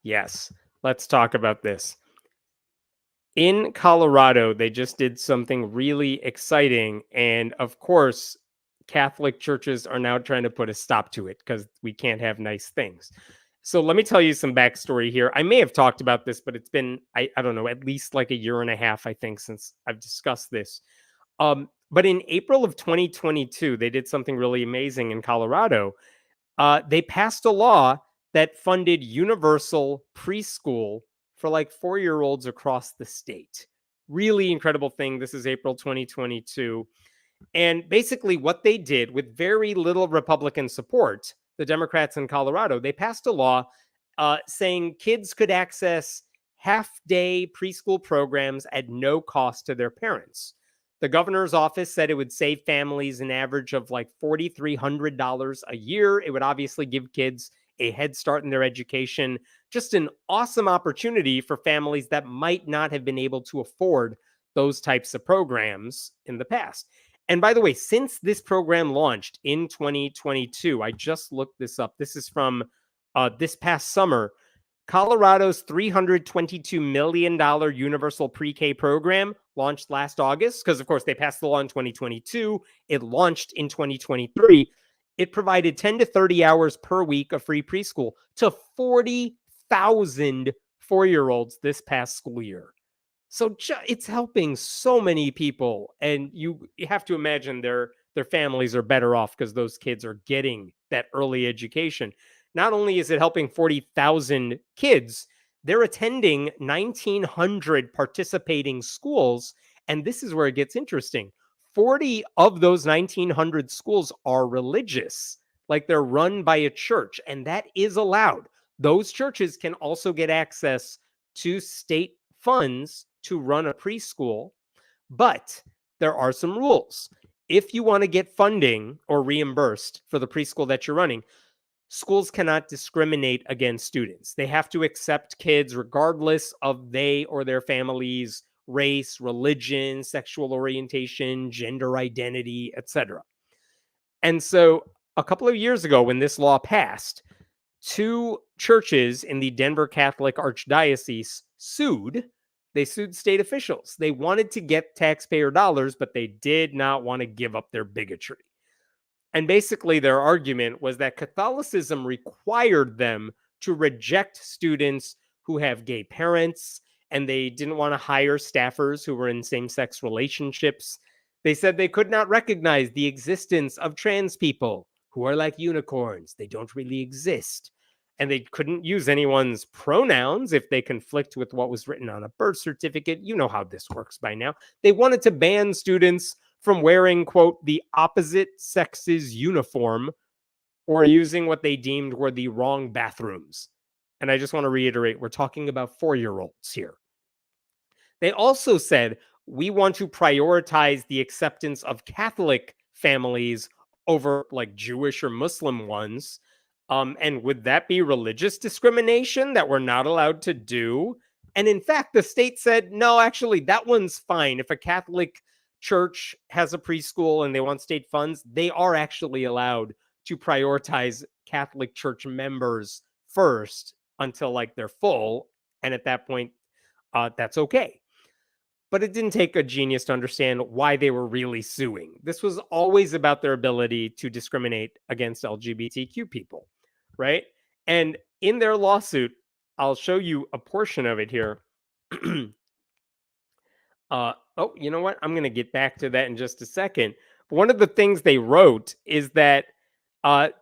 Yes. Let's talk about this. In Colorado, they just did something really exciting. And of course, Catholic churches are now trying to put a stop to it because we can't have nice things. So let me tell you some backstory here. I may have talked about this, but it's been, I don't know, at least like a year and a half, I think, since I've discussed this. But in April of 2022, they did something really amazing in Colorado. They passed a law that funded universal preschool for like 4-year-olds across the state. Really incredible thing. This is April 2022. And basically what they did, with very little Republican support, the Democrats in Colorado, they passed a law saying kids could access half-day preschool programs at no cost to their parents. The governor's office said it would save families an average of like $4,300 a year. It would obviously give kids a head start in their education. Just an awesome opportunity for families that might not have been able to afford those types of programs in the past. And by the way, since this program launched in 2022, I just looked this up. This is from this past summer. Colorado's $322 million universal pre-K program launched last August because, of course, they passed the law in 2022. It launched in 2023. It provided 10 to 30 hours per week of free preschool to 40,000 4-year-olds this past school year. So it's helping so many people. And you have to imagine their families are better off because those kids are getting that early education. Not only is it helping 40,000 kids, they're attending 1,900 participating schools. And this is where it gets interesting. 40 of those 1,900 schools are religious. like they're run by a church, and that is allowed. Those churches can also get access to state funds to run a preschool, but there are some rules. If you want to get funding or reimbursed for the preschool that you're running, schools cannot discriminate against students. They have to accept kids regardless of they or their families' race, religion, sexual orientation, gender identity, etc. And so a couple of years ago, when this law passed, two churches in the Denver Catholic Archdiocese sued. They sued state officials. They wanted to get taxpayer dollars, but they did not want to give up their bigotry. And basically, their argument was that Catholicism required them to reject students who have gay parents, and they didn't want to hire staffers who were in same-sex relationships. They said they could not recognize the existence of trans people who are like unicorns. They don't really exist. And they couldn't use anyone's pronouns if they conflict with what was written on a birth certificate. You know how this works by now. They wanted to ban students from wearing, quote, the opposite sex's uniform or using what they deemed were the wrong bathrooms. And I just want to reiterate, we're talking about 4-year-olds here. They also said, we want to prioritize the acceptance of Catholic families over like Jewish or Muslim ones. And would that be religious discrimination that we're not allowed to do? And in fact, the state said, no, actually, that one's fine. If a Catholic church has a preschool and they want state funds, they are actually allowed to prioritize Catholic church members first until like they're full. And at that point, that's okay. But it didn't take a genius to understand why they were really suing. This was always about their ability to discriminate against LGBTQ people, right? And in their lawsuit, I'll show you a portion of it here. Oh, you know what? I'm going to get back to that in just a second. But one of the things they wrote is that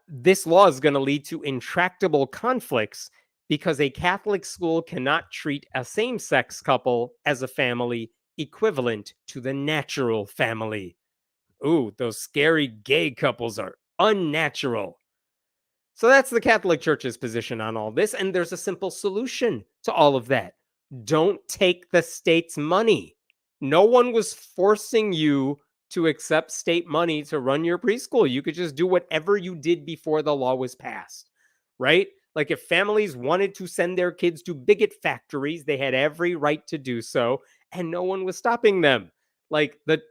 this law is going to lead to intractable conflicts because a Catholic school cannot treat a same-sex couple as a family equivalent to the natural family. Ooh, those scary gay couples are unnatural. So that's the Catholic Church's position on all this, and there's a simple solution to all of that. Don't take the state's money. No one was forcing you to accept state money to run your preschool. You could just do whatever you did before the law was passed, right? Like if families wanted to send their kids to bigot factories, they had every right to do so, and no one was stopping them.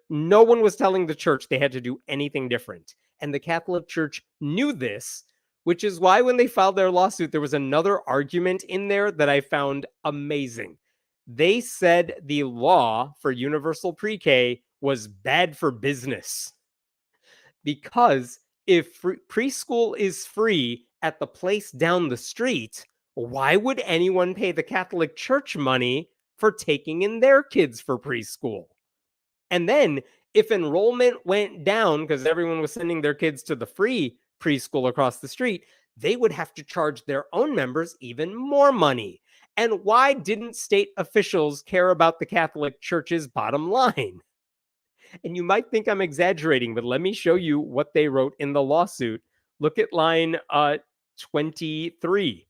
No one was telling the church they had to do anything different. And the Catholic Church knew this, which is why when they filed their lawsuit, there was another argument in there that I found amazing. They said the law for universal pre-K was bad for business because if preschool is free at the place down the street, why would anyone pay the Catholic Church money for taking in their kids for preschool? And then if enrollment went down because everyone was sending their kids to the free preschool across the street, they would have to charge their own members even more money. And why didn't state officials care about the Catholic Church's bottom line? And you might think I'm exaggerating, but let me show you what they wrote in the lawsuit. Look at line 23.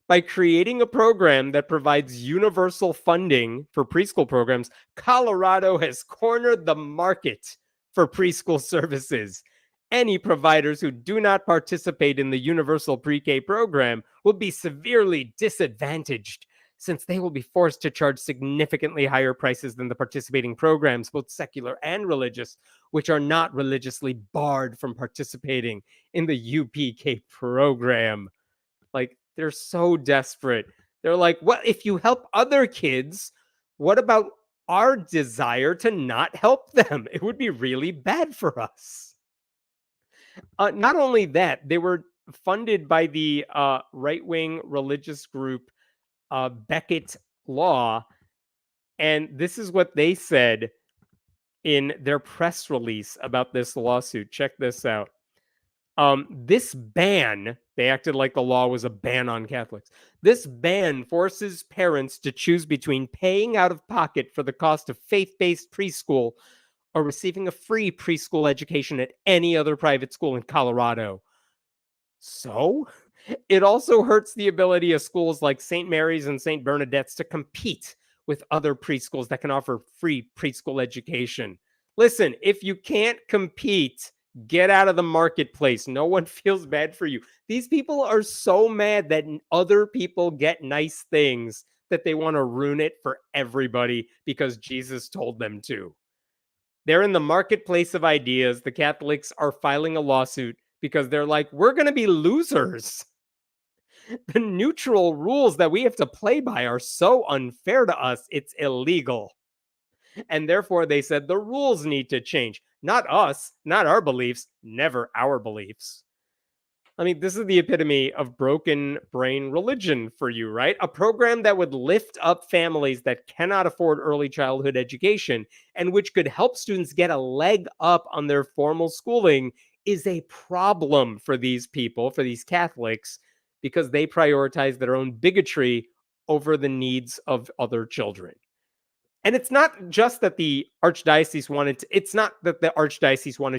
By creating a program that provides universal funding for preschool programs, Colorado has cornered the market for preschool services. Any providers who do not participate in the universal pre-K program will be severely disadvantaged since they will be forced to charge significantly higher prices than the participating programs, both secular and religious, which are not religiously barred from participating in the UPK program. Like, they're so desperate. They're like, well, if you help other kids, what about our desire to not help them? It would be really bad for us. Not only that, they were funded by the right-wing religious group Becket Law, and this is what they said in their press release about this lawsuit. Check this out. This ban, they acted like the law was a ban on Catholics. This ban forces parents to choose between paying out of pocket for the cost of faith-based preschool or receiving a free preschool education at any other private school in Colorado. So it also hurts the ability of schools like St. Mary's and St. Bernadette's to compete with other preschools that can offer free preschool education. Listen, if you can't compete, get out of the marketplace. No one feels bad for you. These people are so mad that other people get nice things that they want to ruin it for everybody because Jesus told them to. They're in the marketplace of ideas. The Catholics are filing a lawsuit because they're like, we're going to be losers. The neutral rules that we have to play by are so unfair to us, it's illegal. And therefore, they said the rules need to change. Not us, not our beliefs, never our beliefs. I mean, this is the epitome of broken brain religion for you, right? A program that would lift up families that cannot afford early childhood education and which could help students get a leg up on their formal schooling is a problem for these people, for these Catholics, because they prioritize their own bigotry over the needs of other children. And it's not just that the archdiocese wanted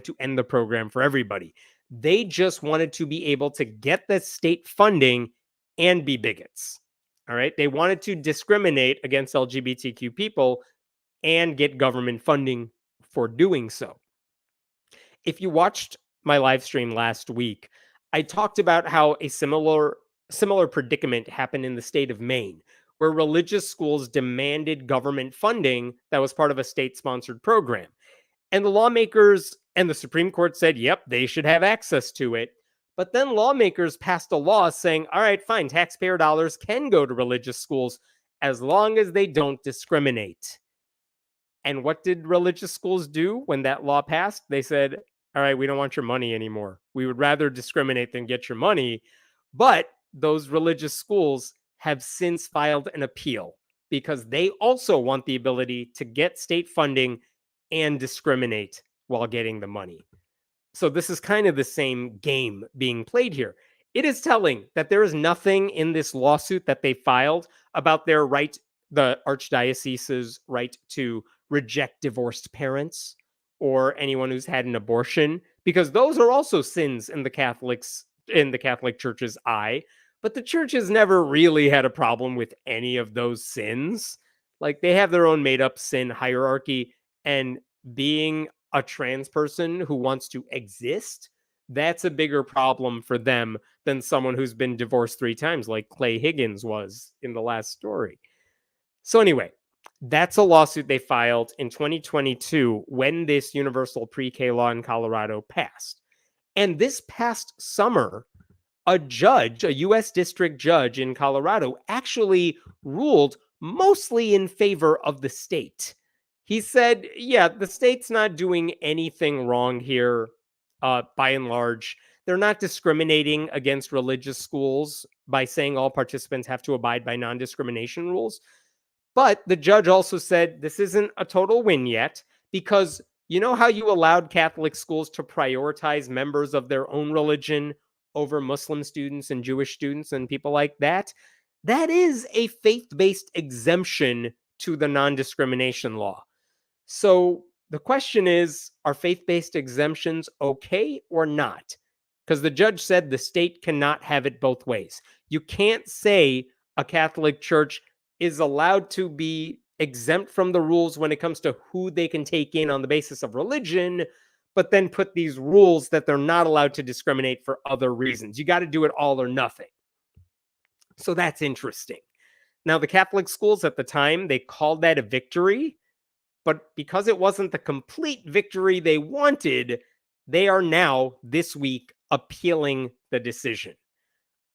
to end the program for everybody. They just wanted to be able to get the state funding and be bigots. All right. They wanted to discriminate against LGBTQ people and get government funding for doing so. If you watched my live stream last week, I talked about how a similar predicament happened in the state of Maine, where religious schools demanded government funding that was part of a state-sponsored program. And the lawmakers and the Supreme Court said, yep, they should have access to it. But then lawmakers passed a law saying, all right, fine, taxpayer dollars can go to religious schools as long as they don't discriminate. And what did religious schools do when that law passed? They said, all right, we don't want your money anymore. We would rather discriminate than get your money. But those religious schools have since filed an appeal because they also want the ability to get state funding and discriminate while getting the money. So this is kind of the same game being played here. It is telling that there is nothing in this lawsuit that they filed about their right, the archdiocese's right to reject divorced parents or anyone who's had an abortion, because those are also sins in the Catholic Church's eye. But the church has never really had a problem with any of those sins. Like, they have their own made up sin hierarchy, and being a trans person who wants to exist, that's a bigger problem for them than someone who's been divorced 3 times, like Clay Higgins was in the last story. So anyway, that's a lawsuit they filed in 2022 when this universal pre-K law in Colorado passed. And this past summer, a U.S. district judge in Colorado, actually ruled mostly in favor of the state. He said, yeah, the state's not doing anything wrong here, by and large. They're not discriminating against religious schools by saying all participants have to abide by non-discrimination rules. But the judge also said this isn't a total win yet, because you know how you allowed Catholic schools to prioritize members of their own religion over Muslim students and Jewish students and people like that? That is a faith-based exemption to the non-discrimination law. So the question is, are faith-based exemptions okay or not? Because the judge said the state cannot have it both ways. You can't say a Catholic church is allowed to be exempt from the rules when it comes to who they can take in on the basis of religion, but then put these rules that they're not allowed to discriminate for other reasons. You got to do it all or nothing. So that's interesting. Now, the Catholic schools at the time, they called that a victory, but because it wasn't the complete victory they wanted, they are now, this week, appealing the decision.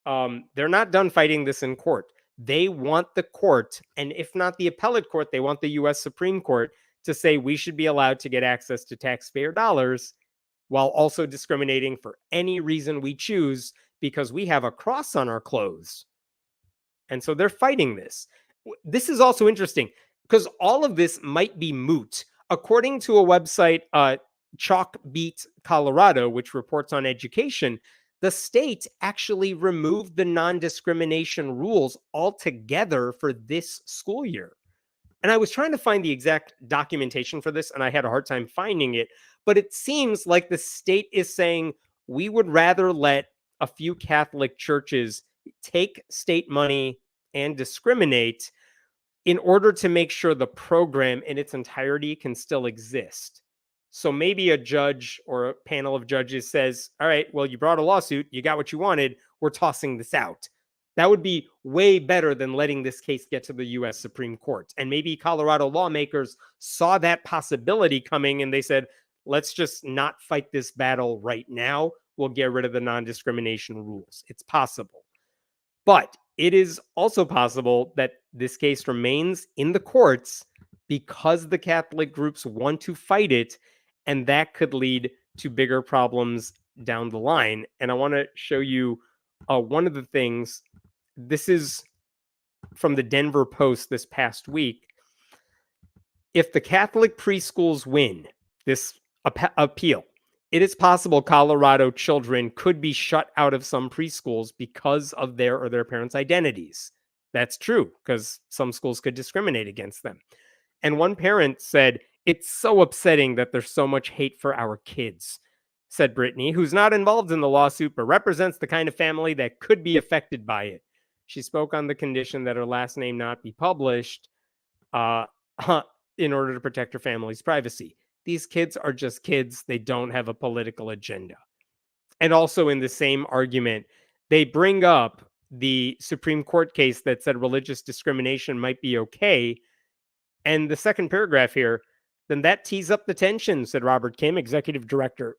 They're not done fighting this in court. They want the court, and if not the appellate court, they want the U.S. Supreme Court to say we should be allowed to get access to taxpayer dollars while also discriminating for any reason we choose because we have a cross on our clothes. And so they're fighting this. This is also interesting because all of this might be moot. According to a website, Chalkbeat Colorado, which reports on education, the state actually removed the non-discrimination rules altogether for this school year. And I was trying to find the exact documentation for this, and I had a hard time finding it. But it seems like the state is saying we would rather let a few Catholic churches take state money and discriminate in order to make sure the program in its entirety can still exist. So maybe a judge or a panel of judges says, all right, well, you brought a lawsuit, you got what you wanted, we're tossing this out. That would be way better than letting this case get to the US Supreme Court. And maybe Colorado lawmakers saw that possibility coming and they said, let's just not fight this battle right now. We'll get rid of the non-discrimination rules. It's possible. But it is also possible that this case remains in the courts because the Catholic groups want to fight it, and that could lead to bigger problems down the line. And I want to show you one of the things. This is from the Denver Post this past week. If the Catholic preschools win this appeal, it is possible Colorado children could be shut out of some preschools because of their or their parents' identities. That's true, because some schools could discriminate against them. And one parent said, it's so upsetting that there's so much hate for our kids, said Brittany, who's not involved in the lawsuit, but represents the kind of family that could be affected by it. She spoke on the condition that her last name not be published in order to protect her family's privacy. These kids are just kids. They don't have a political agenda. And also in the same argument, they bring up the Supreme Court case that said religious discrimination might be okay. And the second paragraph here, then that tees up the tension, said Robert Kim, executive director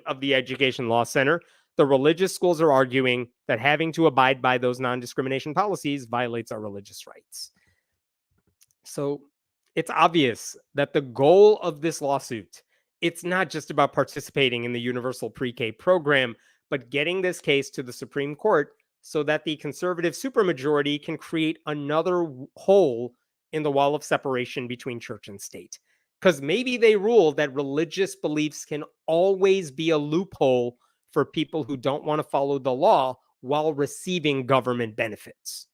of the Education Law Center. The religious schools are arguing that having to abide by those non-discrimination policies violates our religious rights. So it's obvious that the goal of this lawsuit, it's not just about participating in the universal pre-K program, but getting this case to the Supreme Court so that the conservative supermajority can create another hole in the wall of separation between church and state. Because maybe they rule that religious beliefs can always be a loophole for people who don't want to follow the law while receiving government benefits.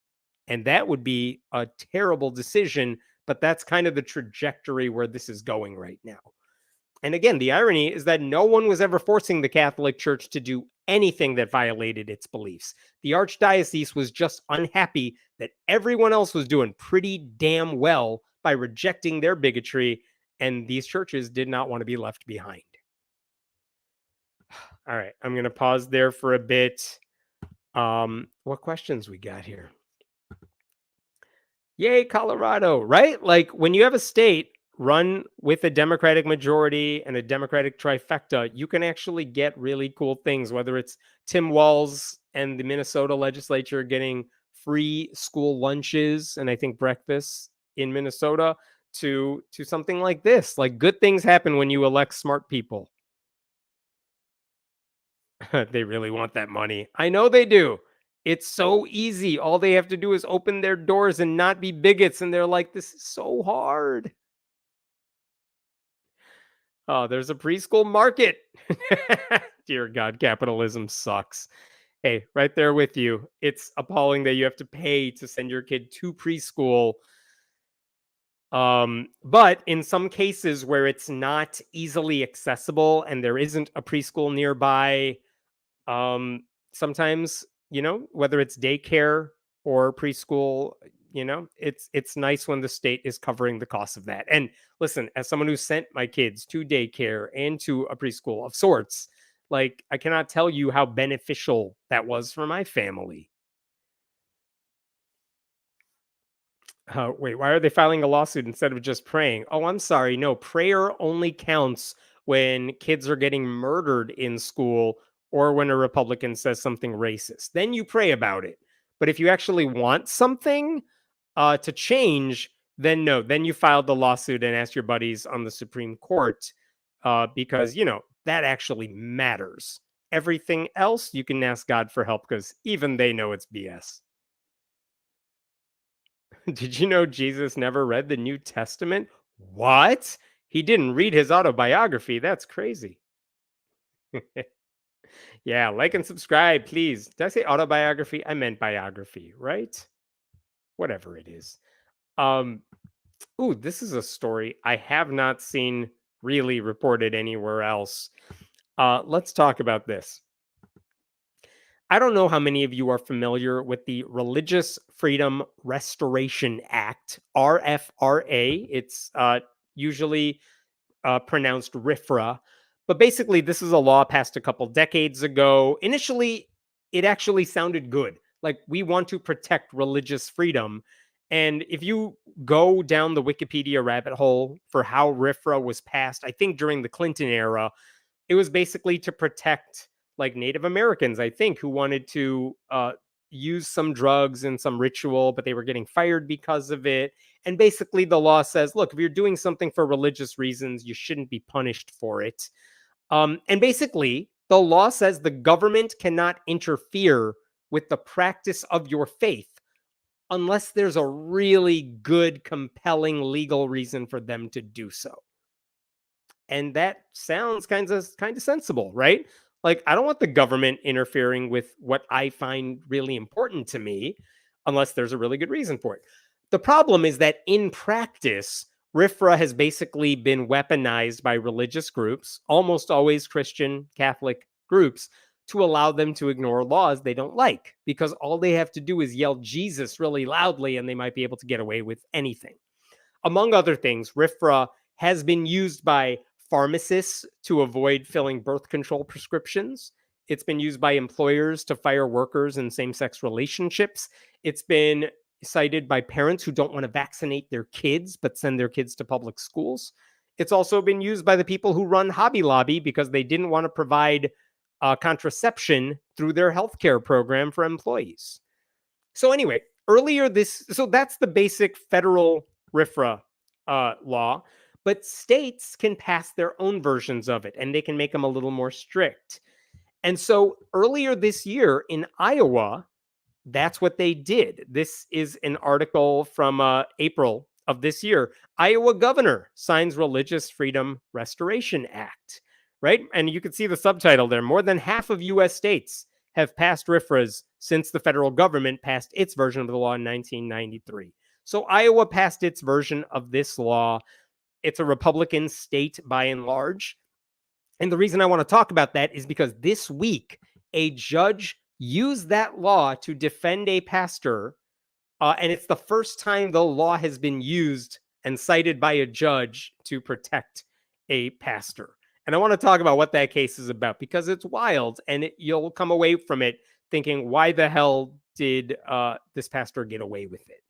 And that would be a terrible decision, but that's kind of the trajectory where this is going right now. And again, the irony is that no one was ever forcing the Catholic Church to do anything that violated its beliefs. The Archdiocese was just unhappy that everyone else was doing pretty damn well by rejecting their bigotry, and these churches did not want to be left behind. All right, I'm going to pause there for a bit. What questions we got here? Yay, Colorado, right? Like when you have a state run with a Democratic majority and a Democratic trifecta, you can actually get really cool things, whether it's Tim Walz and the Minnesota legislature getting free school lunches and I think breakfasts in Minnesota to something like this. Like good things happen when you elect smart people. They really want that money. I know they do. It's so easy. All they have to do is open their doors and not be bigots. And they're like, this is so hard. Oh, there's a preschool market. Dear God, capitalism sucks. Hey, right there with you. It's appalling that you have to pay to send your kid to preschool. But in some cases where it's not easily accessible and there isn't a preschool nearby, sometimes, whether it's daycare or preschool, it's nice when the state is covering the cost of that. And listen, as someone who sent my kids to daycare and to a preschool of sorts, like I cannot tell you how beneficial that was for my family. Wait, why are they filing a lawsuit instead of just praying? Oh, I'm sorry. No, prayer only counts when kids are getting murdered in school or when a Republican says something racist. Then you pray about it. But if you actually want something to change, then no, then you filed the lawsuit and asked your buddies on the Supreme Court because, that actually matters. Everything else, you can ask God for help because even they know it's BS. Did you know Jesus never read the New Testament? What? He didn't read his autobiography. That's crazy. Yeah, like and subscribe, please. Did I say autobiography? I meant biography, right? Whatever it is. Ooh, this is a story I have not seen really reported anywhere else. Let's talk about this. I don't know how many of you are familiar with the Religious Freedom Restoration Act, RFRA. It's usually pronounced RFRA. But basically, this is a law passed a couple decades ago. Initially, it actually sounded good. Like, we want to protect religious freedom. And if you go down the Wikipedia rabbit hole for how RFRA was passed, I think during the Clinton era, it was basically to protect like Native Americans, I think, who wanted to use some drugs and some ritual, but they were getting fired because of it. And basically, the law says, look, if you're doing something for religious reasons, you shouldn't be punished for it. And basically, the law says the government cannot interfere with the practice of your faith unless there's a really good, compelling legal reason for them to do so. And that sounds kind of sensible, right? Like, I don't want the government interfering with what I find really important to me unless there's a really good reason for it. The problem is that in practice, RFRA has basically been weaponized by religious groups, almost always Christian Catholic groups, to allow them to ignore laws they don't like, because all they have to do is yell Jesus really loudly and they might be able to get away with anything. Among other things, RFRA has been used by pharmacists to avoid filling birth control prescriptions. It's been used by employers to fire workers in same-sex relationships. It's been cited by parents who don't want to vaccinate their kids but send their kids to public schools. It's also been used by the people who run Hobby Lobby because they didn't want to provide contraception through their healthcare program for employees. So anyway, so that's the basic federal RFRA law, but states can pass their own versions of it, and they can make them a little more strict. And so earlier this year in Iowa, that's what they did. This is an article from April of this year. Iowa governor signs Religious Freedom Restoration Act, right? And you can see the subtitle there. More than half of U.S. states have passed RFRAs since the federal government passed its version of the law in 1993. So Iowa passed its version of this law. It's a Republican state by and large. And the reason I want to talk about that is because this week, a judge used that law to defend a pastor. And it's the first time the law has been used and cited by a judge to protect a pastor. And I want to talk about what that case is about because it's wild, and you'll come away from it thinking, why the hell did this pastor get away with it?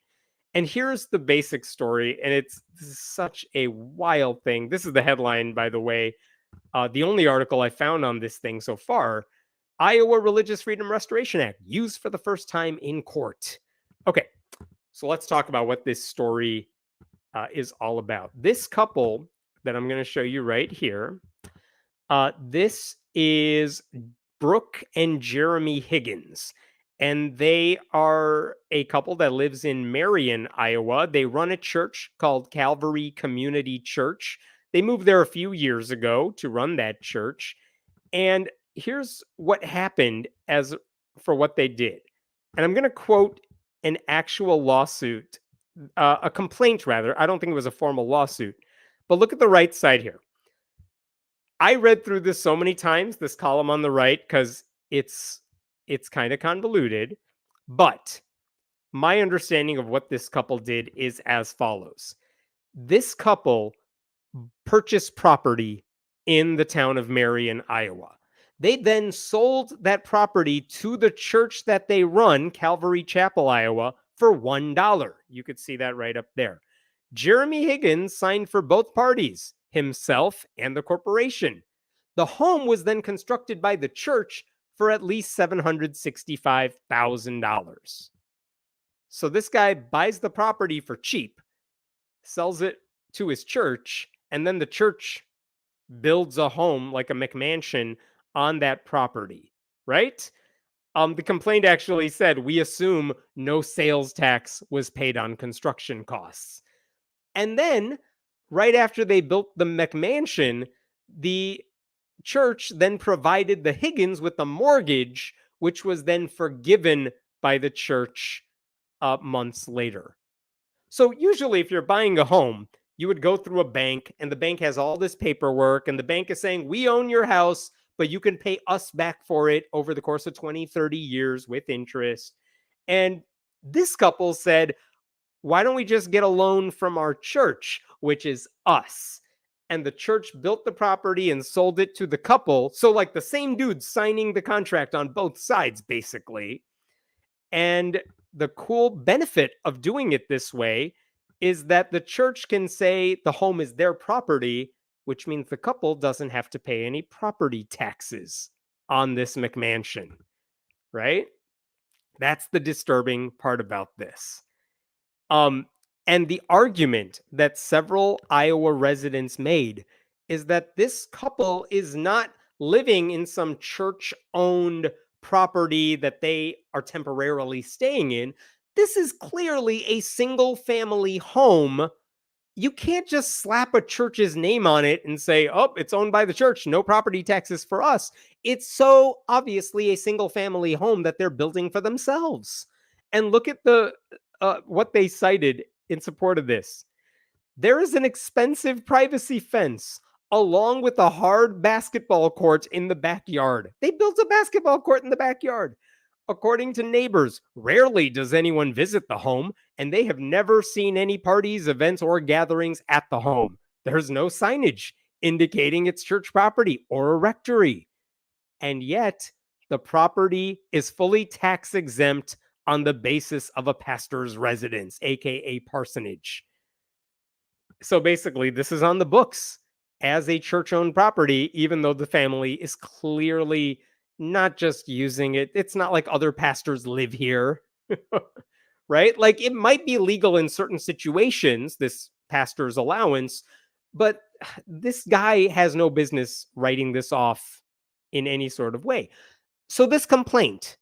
And here's the basic story, and this is such a wild thing. This is the headline, by the way. The only article I found on this thing so far: Iowa Religious Freedom Restoration Act used for the first time in court. Okay, so let's talk about what this story is all about. This couple that I'm going to show you right here, this is Brooke and Jeremy Higgins. And they are a couple that lives in Marion, Iowa. They run a church called Calvary Community Church. They moved there a few years ago to run that church. And here's what happened as for what they did. And I'm going to quote an actual lawsuit, a complaint rather. I don't think it was a formal lawsuit. But look at the right side here. I read through this so many times, this column on the right, because it's kind of convoluted, but my understanding of what this couple did is as follows. This couple purchased property in the town of Marion, Iowa. They then sold that property to the church that they run, Calvary Chapel, Iowa, for $1. You could see that right up there. Jeremy Higgins signed for both parties, himself and the corporation. The home was then constructed by the church for at least $765,000. So this guy buys the property for cheap, sells it to his church, and then the church builds a home like a McMansion on that property, right? The complaint actually said, we assume no sales tax was paid on construction costs. And then, right after they built the McMansion, the church then provided the Higgins with a mortgage, which was then forgiven by the church months later. So usually if you're buying a home, you would go through a bank, and the bank has all this paperwork, and the bank is saying, we own your house, but you can pay us back for it over the course of 20, 30 years with interest. And this couple said, why don't we just get a loan from our church, which is us? And the church built the property and sold it to the couple. So, like, the same dude signing the contract on both sides, basically. And the cool benefit of doing it this way is that the church can say the home is their property, which means the couple doesn't have to pay any property taxes on this McMansion, right? That's the disturbing part about this. And the argument that several Iowa residents made is that this couple is not living in some church-owned property that they are temporarily staying in. This is clearly a single-family home. You can't just slap a church's name on it and say, oh, it's owned by the church, no property taxes for us. It's so obviously a single-family home that they're building for themselves. And look at what they cited in support of this. There is an expensive privacy fence along with a hard basketball court in the backyard. They built a basketball court in the backyard. According to neighbors, rarely does anyone visit the home, and they have never seen any parties, events, or gatherings at the home. There's no signage indicating it's church property or a rectory. And yet, the property is fully tax exempt on the basis of a pastor's residence, aka parsonage. So basically, this is on the books as a church-owned property, even though the family is clearly not just using it. It's not like other pastors live here, right? Like, it might be legal in certain situations, this pastor's allowance, but this guy has no business writing this off in any sort of way. So this complaint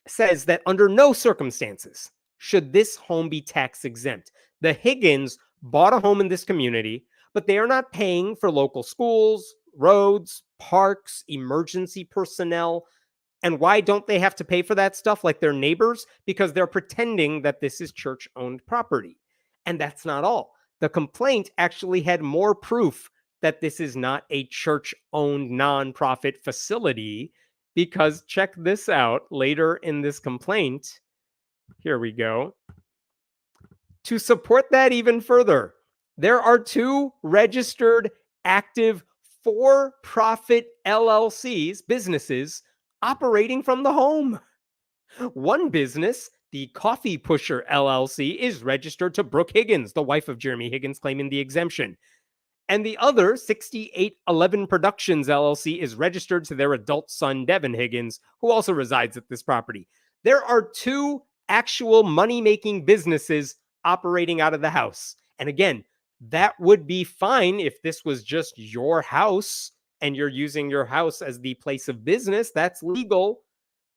says that under no circumstances should this home be tax exempt. The Higgins bought a home in this community, but they are not paying for local schools, roads, parks, emergency personnel. And why don't they have to pay for that stuff like their neighbors? Because they're pretending that this is church-owned property. And that's not all. The complaint actually had more proof that this is not a church-owned nonprofit facility, because check this out later in this complaint. Here we go. To support that even further, there are two registered active for-profit LLCs, businesses, operating from the home. One business, the Coffee Pusher LLC, is registered to Brooke Higgins, the wife of Jeremy Higgins, claiming the exemption. And the other, 6811 Productions LLC, is registered to their adult son, Devin Higgins, who also resides at this property. There are two actual money-making businesses operating out of the house. And again, that would be fine if this was just your house and you're using your house as the place of business. That's legal.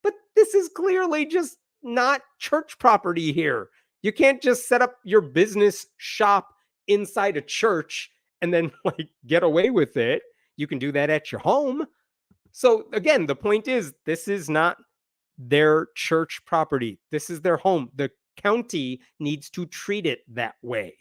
But this is clearly just not church property here. You can't just set up your business shop inside a church and then like get away with it. You can do that at your home. So again, the point is, this is not their church property. This is their home. The county needs to treat it that way,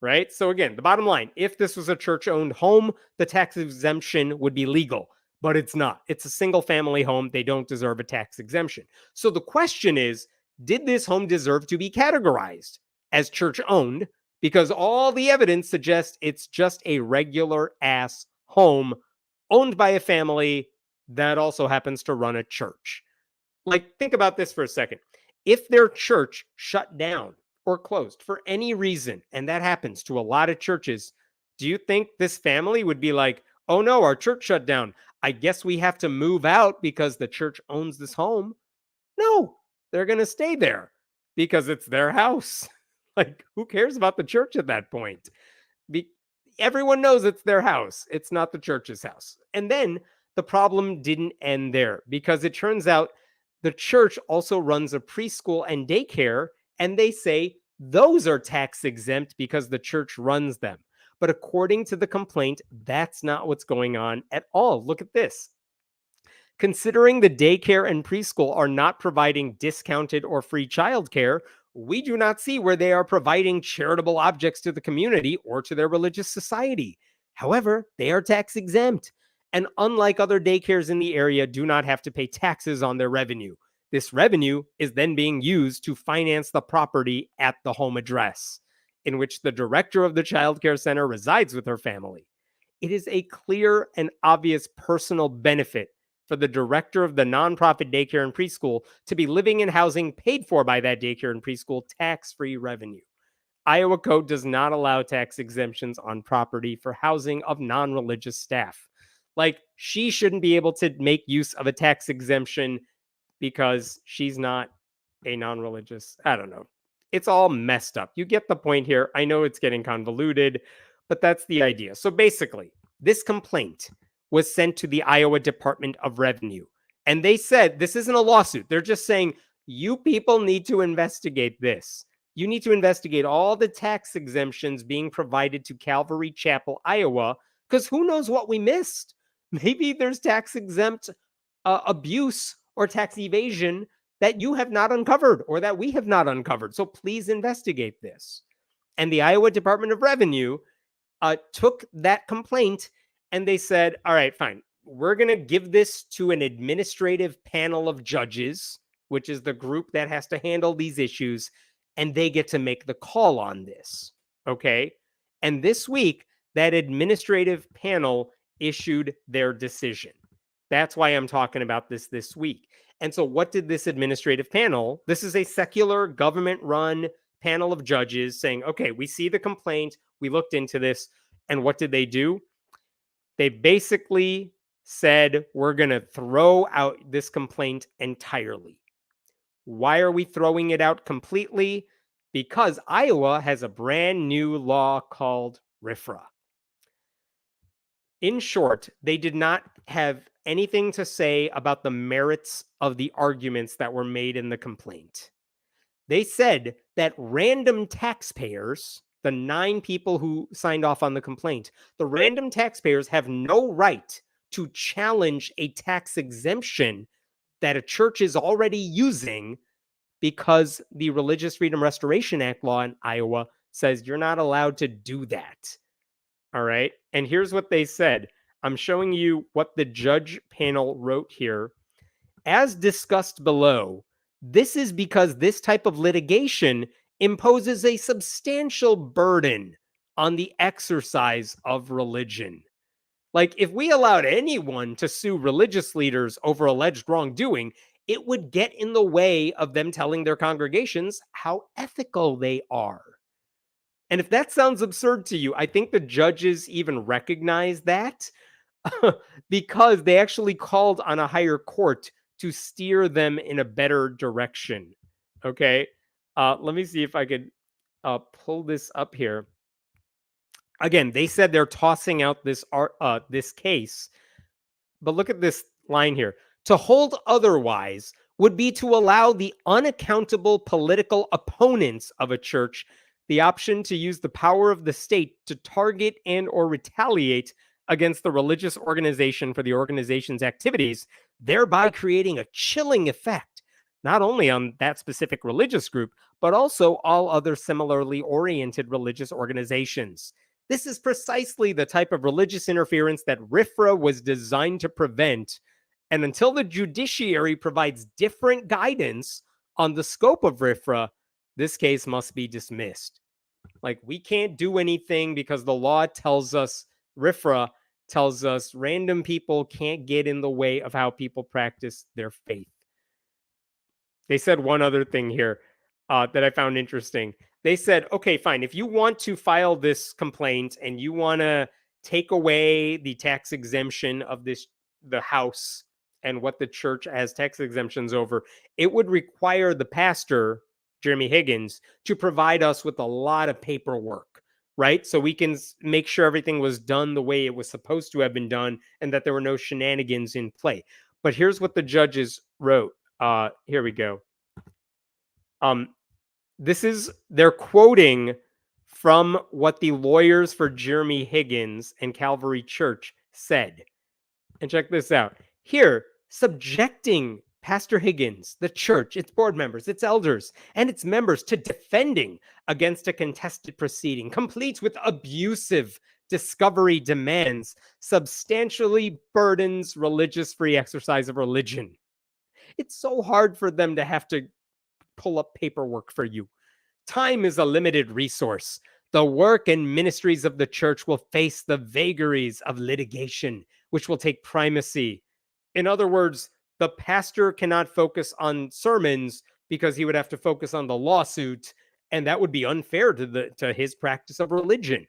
right? So again, the bottom line, if this was a church-owned home, the tax exemption would be legal, but it's not. It's a single-family home. They don't deserve a tax exemption. So the question is, did this home deserve to be categorized as church-owned? Because all the evidence suggests it's just a regular-ass home owned by a family that also happens to run a church. Like, think about this for a second. If their church shut down or closed for any reason, and that happens to a lot of churches, do you think this family would be like, oh no, our church shut down, I guess we have to move out because the church owns this home? No, they're going to stay there because it's their house. Like, who cares about the church at that point? Everyone knows it's their house. It's not the church's house. And then the problem didn't end there, because it turns out the church also runs a preschool and daycare, and they say those are tax exempt because the church runs them. But according to the complaint, that's not what's going on at all. Look at this. Considering the daycare and preschool are not providing discounted or free childcare, we do not see where they are providing charitable objects to the community or to their religious society. However, they are tax exempt. and unlike other daycares in the area, do not have to pay taxes on their revenue. This revenue is then being used to finance the property at the home address, in which the director of the child care center resides with her family. It is a clear and obvious personal benefit for the director of the nonprofit daycare and preschool to be living in housing paid for by that daycare and preschool tax-free revenue. Iowa code does not allow tax exemptions on property for housing of non-religious staff. Like, she shouldn't be able to make use of a tax exemption because she's not a non-religious. I don't know. It's all messed up. You get the point here. I know it's getting convoluted, but that's the idea. So basically, this complaint was sent to the Iowa Department of Revenue. And they said, this isn't a lawsuit. They're just saying, you people need to investigate this. You need to investigate all the tax exemptions being provided to Calvary Chapel, Iowa, because who knows what we missed? Maybe there's tax exempt abuse or tax evasion that you have not uncovered or that we have not uncovered. So please investigate this. And the Iowa Department of Revenue took that complaint and they said, all right, fine. We're going to give this to an administrative panel of judges, which is the group that has to handle these issues, and they get to make the call on this. Okay? And this week, that administrative panel issued their decision. That's why I'm talking about this week. And so what did this administrative panel? This is a secular government-run panel of judges saying, okay, we see the complaint. We looked into this. And what did they do? They basically said, we're going to throw out this complaint entirely. Why are we throwing it out completely? Because Iowa has a brand new law called RFRA. In short, they did not have anything to say about the merits of the arguments that were made in the complaint. They said that random taxpayers, the 9 people who signed off on the complaint, the random taxpayers have no right to challenge a tax exemption that a church is already using because the Religious Freedom Restoration Act law in Iowa says you're not allowed to do that. All right. And here's what they said. I'm showing you what the judge panel wrote here. As discussed below, this is because this type of litigation imposes a substantial burden on the exercise of religion. Like, if we allowed anyone to sue religious leaders over alleged wrongdoing, it would get in the way of them telling their congregations how ethical they are. And if that sounds absurd to you, I think the judges even recognize that because they actually called on a higher court to steer them in a better direction. Okay. Let me see if I could pull this up here. Again, they said they're tossing out this case, but look at this line here. To hold otherwise would be to allow the unaccountable political opponents of a church the option to use the power of the state to target and or retaliate against the religious organization for the organization's activities, thereby creating a chilling effect, not only on that specific religious group, but also all other similarly oriented religious organizations. This is precisely the type of religious interference that RFRA was designed to prevent. And until the judiciary provides different guidance on the scope of RFRA, this case must be dismissed. Like, we can't do anything because the law tells us, RFRA tells us, random people can't get in the way of how people practice their faith. They said one other thing here that I found interesting. They said, okay, fine. If you want to file this complaint and you want to take away the tax exemption of the house and what the church has tax exemptions over, it would require the pastor, Jeremy Higgins, to provide us with a lot of paperwork, right? So we can make sure everything was done the way it was supposed to have been done and that there were no shenanigans in play. But here's what the judges wrote. Here we go. They're quoting from what the lawyers for Jeremy Higgins and Calvary Church said. And check this out. Here, subjecting Pastor Higgins, the church, its board members, its elders, and its members to defending against a contested proceeding, complete with abusive discovery demands substantially burdens religious free exercise of religion. It's so hard for them to have to pull up paperwork for you. Time is a limited resource. The work and ministries of the church will face the vagaries of litigation, which will take primacy. In other words, the pastor cannot focus on sermons because he would have to focus on the lawsuit, and that would be unfair to his practice of religion.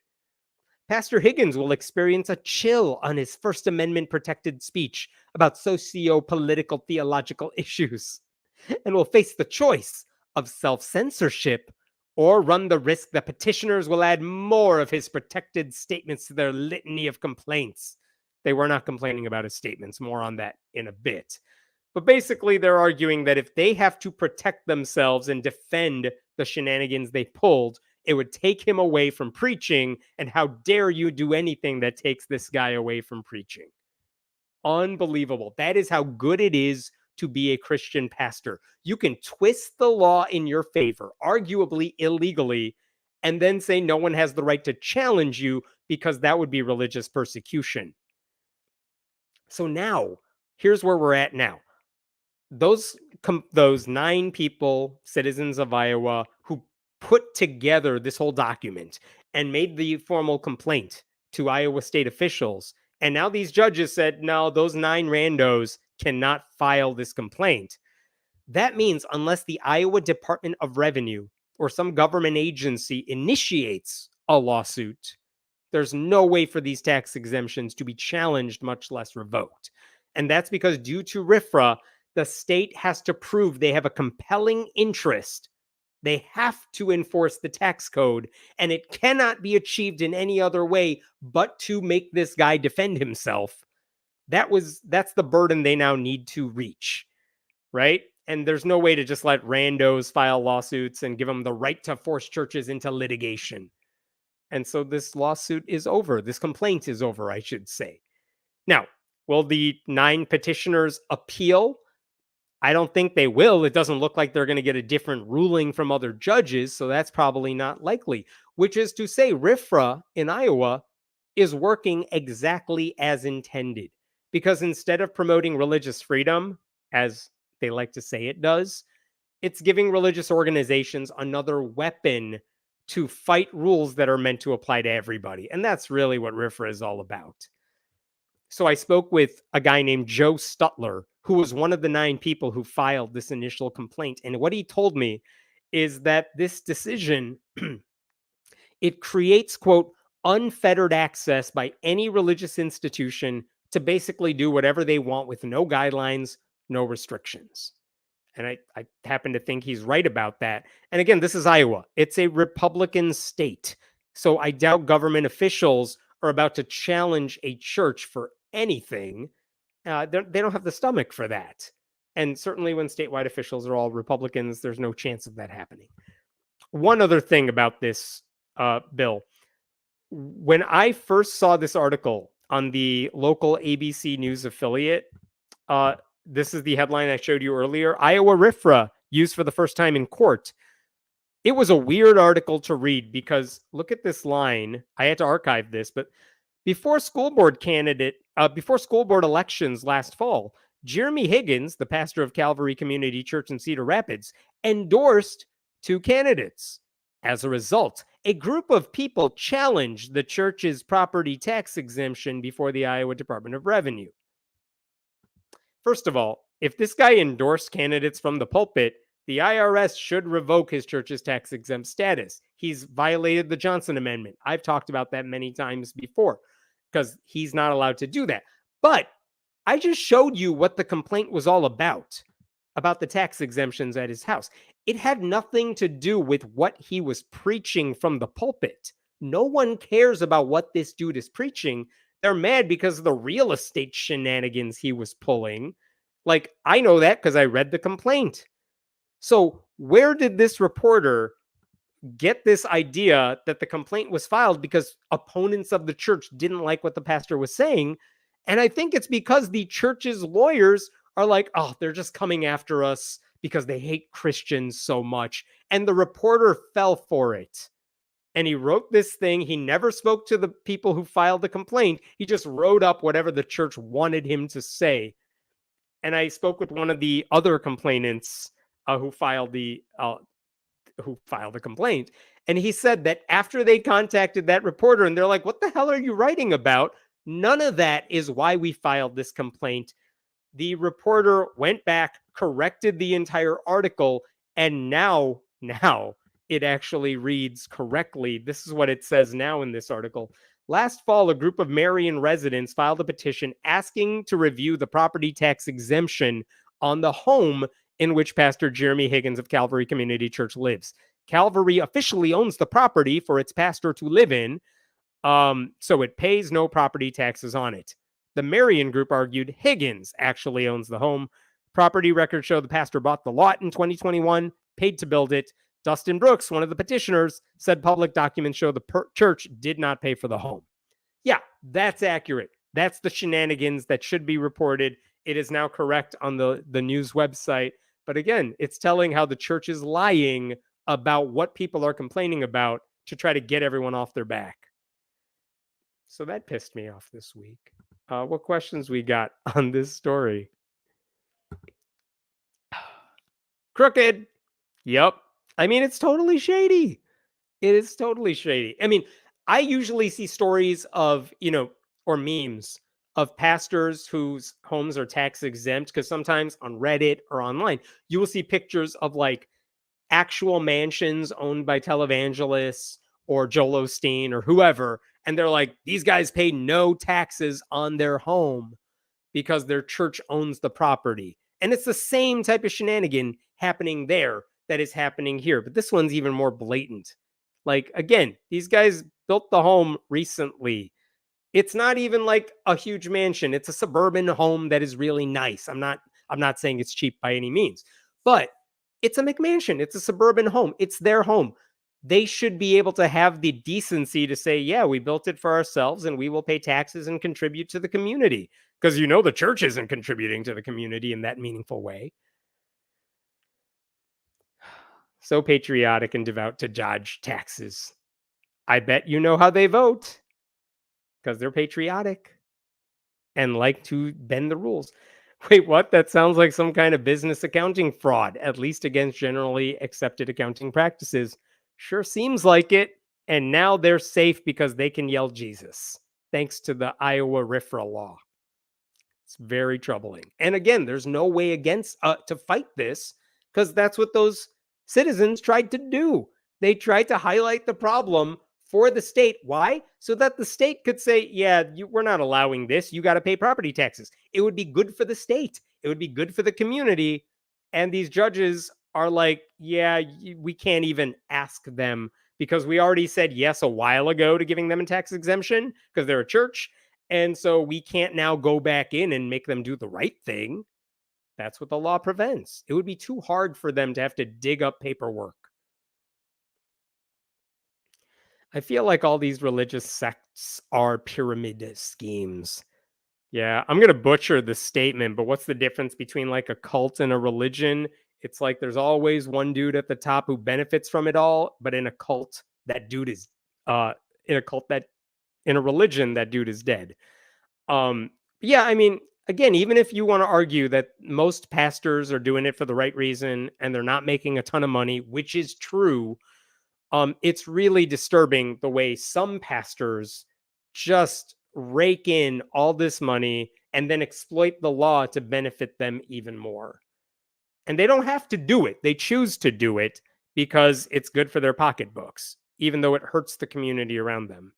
Pastor Higgins will experience a chill on his First Amendment protected speech about socio-political theological issues and will face the choice of self-censorship or run the risk that petitioners will add more of his protected statements to their litany of complaints. They were not complaining about his statements. More on that in a bit. But basically, they're arguing that if they have to protect themselves and defend the shenanigans they pulled, it would take him away from preaching. And how dare you do anything that takes this guy away from preaching? Unbelievable. That is how good it is to be a Christian pastor. You can twist the law in your favor, arguably illegally, and then say no one has the right to challenge you because that would be religious persecution. So now, here's where we're at now. Those 9 people, citizens of Iowa, who put together this whole document and made the formal complaint to Iowa state officials. And now these judges said, no, those 9 randos cannot file this complaint. That means unless the Iowa Department of Revenue or some government agency initiates a lawsuit, there's no way for these tax exemptions to be challenged, much less revoked. And that's because due to RFRA, the state has to prove they have a compelling interest. They have to enforce the tax code, and it cannot be achieved in any other way but to make this guy defend himself. That's the burden they now need to reach, right? And there's no way to just let randos file lawsuits and give them the right to force churches into litigation. And so this lawsuit is over. This complaint is over, I should say. Now, will the 9 petitioners appeal? I don't think they will. It doesn't look like they're going to get a different ruling from other judges, so that's probably not likely. Which is to say, RFRA in Iowa is working exactly as intended. Because instead of promoting religious freedom, as they like to say it does, it's giving religious organizations another weapon to fight rules that are meant to apply to everybody. And that's really what RFRA is all about. So I spoke with a guy named Joe Stutler, who was one of the 9 people who filed this initial complaint. And what he told me is that this decision, it creates, quote, unfettered access by any religious institution to basically do whatever they want with no guidelines, no restrictions. And I happen to think he's right about that. And again, this is Iowa. It's a Republican state. So I doubt government officials are about to challenge a church for anything. They don't have the stomach for that. And certainly when statewide officials are all Republicans, there's no chance of that happening. One other thing about this bill. When I first saw this article on the local ABC News affiliate, this is the headline I showed you earlier. Iowa RFRA used for the first time in court. It was a weird article to read because look at this line. I had to archive this, but before school board elections last fall, Jeremy Higgins, the pastor of Calvary Community Church in Cedar Rapids, endorsed 2 candidates. As a result, a group of people challenged the church's property tax exemption before the Iowa Department of Revenue. First of all, if this guy endorsed candidates from the pulpit, the IRS should revoke his church's tax-exempt status. He's violated the Johnson Amendment. I've talked about that many times before because he's not allowed to do that. But I just showed you what the complaint was all about the tax exemptions at his house. It had nothing to do with what he was preaching from the pulpit. No one cares about what this dude is preaching. They're mad because of the real estate shenanigans he was pulling. Like, I know that because I read the complaint. So where did this reporter get this idea that the complaint was filed because opponents of the church didn't like what the pastor was saying? And I think it's because the church's lawyers are like, oh, they're just coming after us because they hate Christians so much. And the reporter fell for it. And he wrote this thing. He never spoke to the people who filed the complaint. He just wrote up whatever the church wanted him to say. And I spoke with one of the other complainants who filed the complaint. And he said that after they contacted that reporter and they're like, what the hell are you writing about? None of that is why we filed this complaint. The reporter went back, corrected the entire article, and now it actually reads correctly. This is what it says now in this article. Last fall, a group of Marion residents filed a petition asking to review the property tax exemption on the home in which Pastor Jeremy Higgins of Calvary Community Church lives. Calvary officially owns the property for its pastor to live in, so it pays no property taxes on it. The Marion group argued Higgins actually owns the home. Property records show the pastor bought the lot in 2021, paid to build it. Dustin Brooks, one of the petitioners, said public documents show the church did not pay for the home. Yeah, that's accurate. That's the shenanigans that should be reported. It is now correct on the news website. But again, it's telling how the church is lying about what people are complaining about to try to get everyone off their back. So that pissed me off this week. What questions we got on this story? Crooked. Yep. I mean, it's totally shady. It is totally shady. I mean, I usually see stories of, or memes of pastors whose homes are tax exempt, because sometimes on Reddit or online, you will see pictures of like actual mansions owned by televangelists or Joel Osteen or whoever. And they're like, these guys pay no taxes on their home because their church owns the property. And it's the same type of shenanigan happening there that is happening here. But this one's even more blatant. Like, again, these guys built the home recently. It's not even like a huge mansion. It's a suburban home that is really nice. I'm not saying it's cheap by any means, but it's a McMansion. It's a suburban home. It's their home. They should be able to have the decency to say, yeah, we built it for ourselves and we will pay taxes and contribute to the community. Because the church isn't contributing to the community in that meaningful way. So patriotic and devout to dodge taxes. I bet you know how they vote. Because they're patriotic and like to bend the rules. Wait, what? That sounds like some kind of business accounting fraud, at least against generally accepted accounting practices. Sure seems like it. And now they're safe because they can yell Jesus, thanks to the Iowa RFRA law. It's very troubling. And again, there's no way against to fight this, because that's what those citizens tried to do. They tried to highlight the problem for the state. Why? So that the state could say, yeah, we're not allowing this. You got to pay property taxes. It would be good for the state. It would be good for the community. And these judges are like, yeah, we can't even ask them because we already said yes a while ago to giving them a tax exemption because they're a church. And so we can't now go back in and make them do the right thing. That's what the law prevents. It would be too hard for them to have to dig up paperwork. I feel like all these religious sects are pyramid schemes. Yeah, I'm going to butcher the statement, but what's the difference between like a cult and a religion? It's like there's always one dude at the top who benefits from it all, but in a cult, that dude is in a religion, that dude is dead. Yeah, I mean, again, even if you want to argue that most pastors are doing it for the right reason and they're not making a ton of money, which is true, it's really disturbing the way some pastors just rake in all this money and then exploit the law to benefit them even more. And they don't have to do it. They choose to do it because it's good for their pocketbooks, even though it hurts the community around them.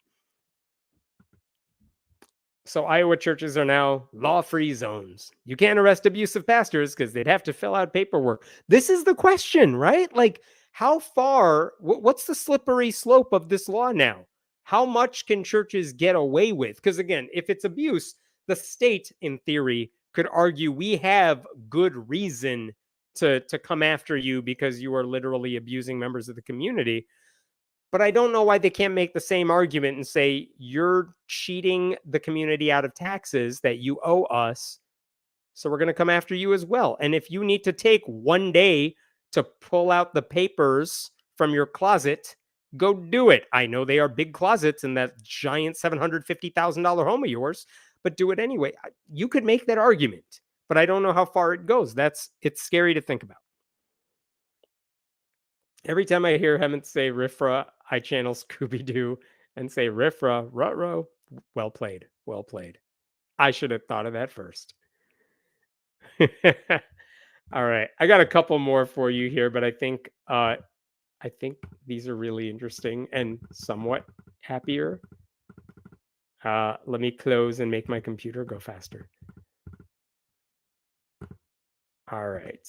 So Iowa churches are now law-free zones. You can't arrest abusive pastors because they'd have to fill out paperwork. This is the question, right? Like, how far, what's the slippery slope of this law now? How much can churches get away with? Because again, if it's abuse, the state, in theory, could argue we have good reason to come after you because you are literally abusing members of the community. But I don't know why they can't make the same argument and say, you're cheating the community out of taxes that you owe us, so we're going to come after you as well. And if you need to take one day to pull out the papers from your closet, go do it. I know they are big closets in that giant $750,000 home of yours, but do it anyway. You could make that argument, but I don't know how far it goes. It's scary to think about. Every time I hear Hemant say RFRA, I channel Scooby-Doo and say RFRA, ruh-roh. Well played. Well played. I should have thought of that first. All right. I got a couple more for you here, but I think these are really interesting and somewhat happier. Let me close and make my computer go faster. All right.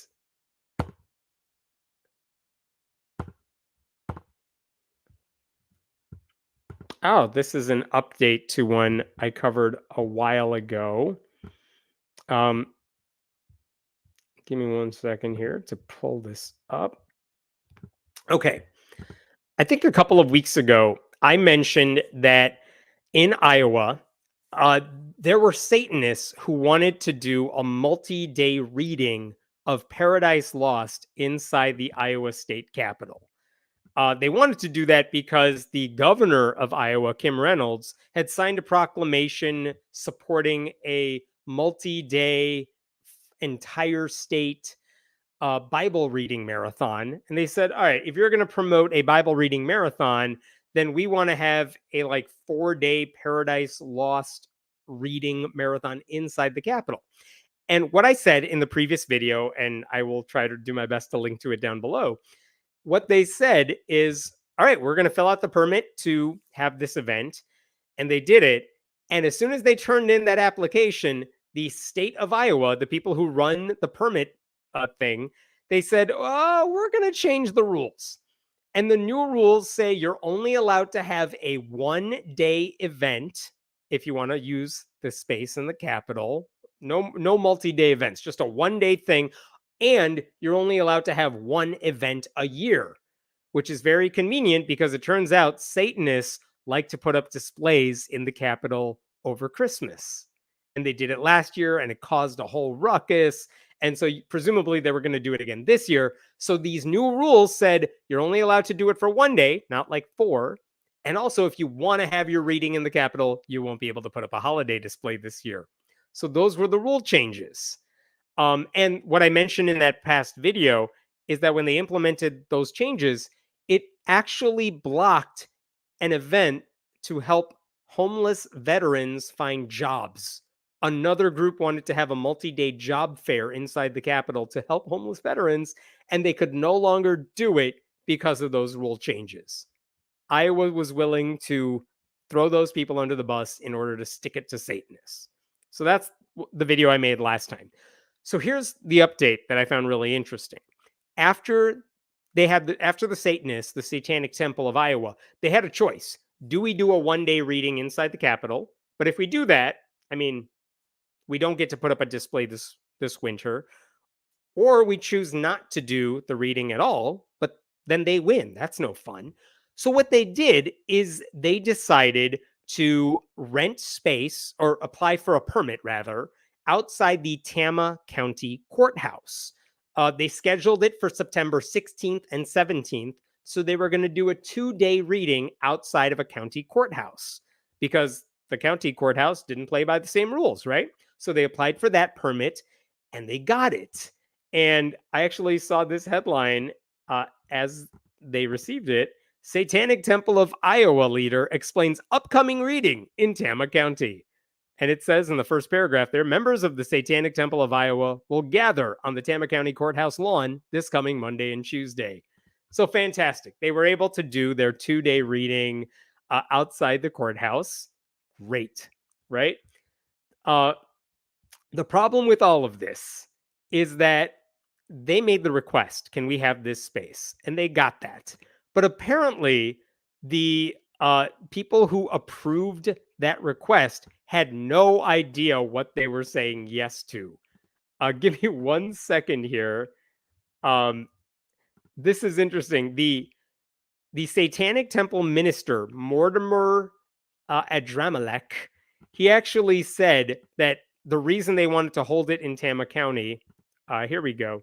Oh, this is an update to one I covered a while ago. Give me 1 second here to pull this up. Okay. I think a couple of weeks ago, I mentioned that in Iowa, there were Satanists who wanted to do a multi-day reading of Paradise Lost inside the Iowa State Capitol. They wanted to do that because the governor of Iowa, Kim Reynolds, had signed a proclamation supporting a multi-day entire state Bible reading marathon. And they said, all right, if you're going to promote a Bible reading marathon, then we want to have a 4-day Paradise Lost reading marathon inside the Capitol. And what I said in the previous video, and I will try to do my best to link to it down below, what they said is, all right, we're going to fill out the permit to have this event. And they did it. And as soon as they turned in that application, the state of Iowa, the people who run the permit thing, they said, oh, we're going to change the rules. And the new rules say you're only allowed to have a 1-day event if you want to use the space in the Capitol. No multi-day events, just a 1-day thing. And you're only allowed to have one event a year, which is very convenient because it turns out Satanists like to put up displays in the Capitol over Christmas. And they did it last year and it caused a whole ruckus. And so presumably they were going to do it again this year. So these new rules said you're only allowed to do it for 1 day, not 4. And also, if you want to have your reading in the Capitol, you won't be able to put up a holiday display this year. So those were the rule changes. And what I mentioned in that past video is that when they implemented those changes, it actually blocked an event to help homeless veterans find jobs. Another group wanted to have a multi-day job fair inside the Capitol to help homeless veterans, and they could no longer do it because of those rule changes. Iowa was willing to throw those people under the bus in order to stick it to Satanists. So that's the video I made last time. So here's the update that I found really interesting. After the Satanists, the Satanic Temple of Iowa, they had a choice. Do we do a 1-day reading inside the Capitol? But if we do that, we don't get to put up a display this winter. Or we choose not to do the reading at all, but then they win. That's no fun. So what they did is they decided to rent space, or apply for a permit rather, outside the Tama County Courthouse. They scheduled it for September 16th and 17th. So they were going to do a 2-day reading outside of a county courthouse because the county courthouse didn't play by the same rules, right? So they applied for that permit and they got it. And I actually saw this headline as they received it. Satanic Temple of Iowa leader explains upcoming reading in Tama County. And it says in the first paragraph there, members of the Satanic Temple of Iowa will gather on the Tama County Courthouse lawn this coming Monday and Tuesday. So fantastic. They were able to do their 2-day reading outside the courthouse. Great, right? The problem with all of this is that they made the request, can we have this space? And they got that. But apparently the people who approved that request had no idea what they were saying yes to. Give me 1 second here. This is interesting. The Satanic Temple minister, Mortimer Adramelech, he actually said that the reason they wanted to hold it in Tama County, here we go.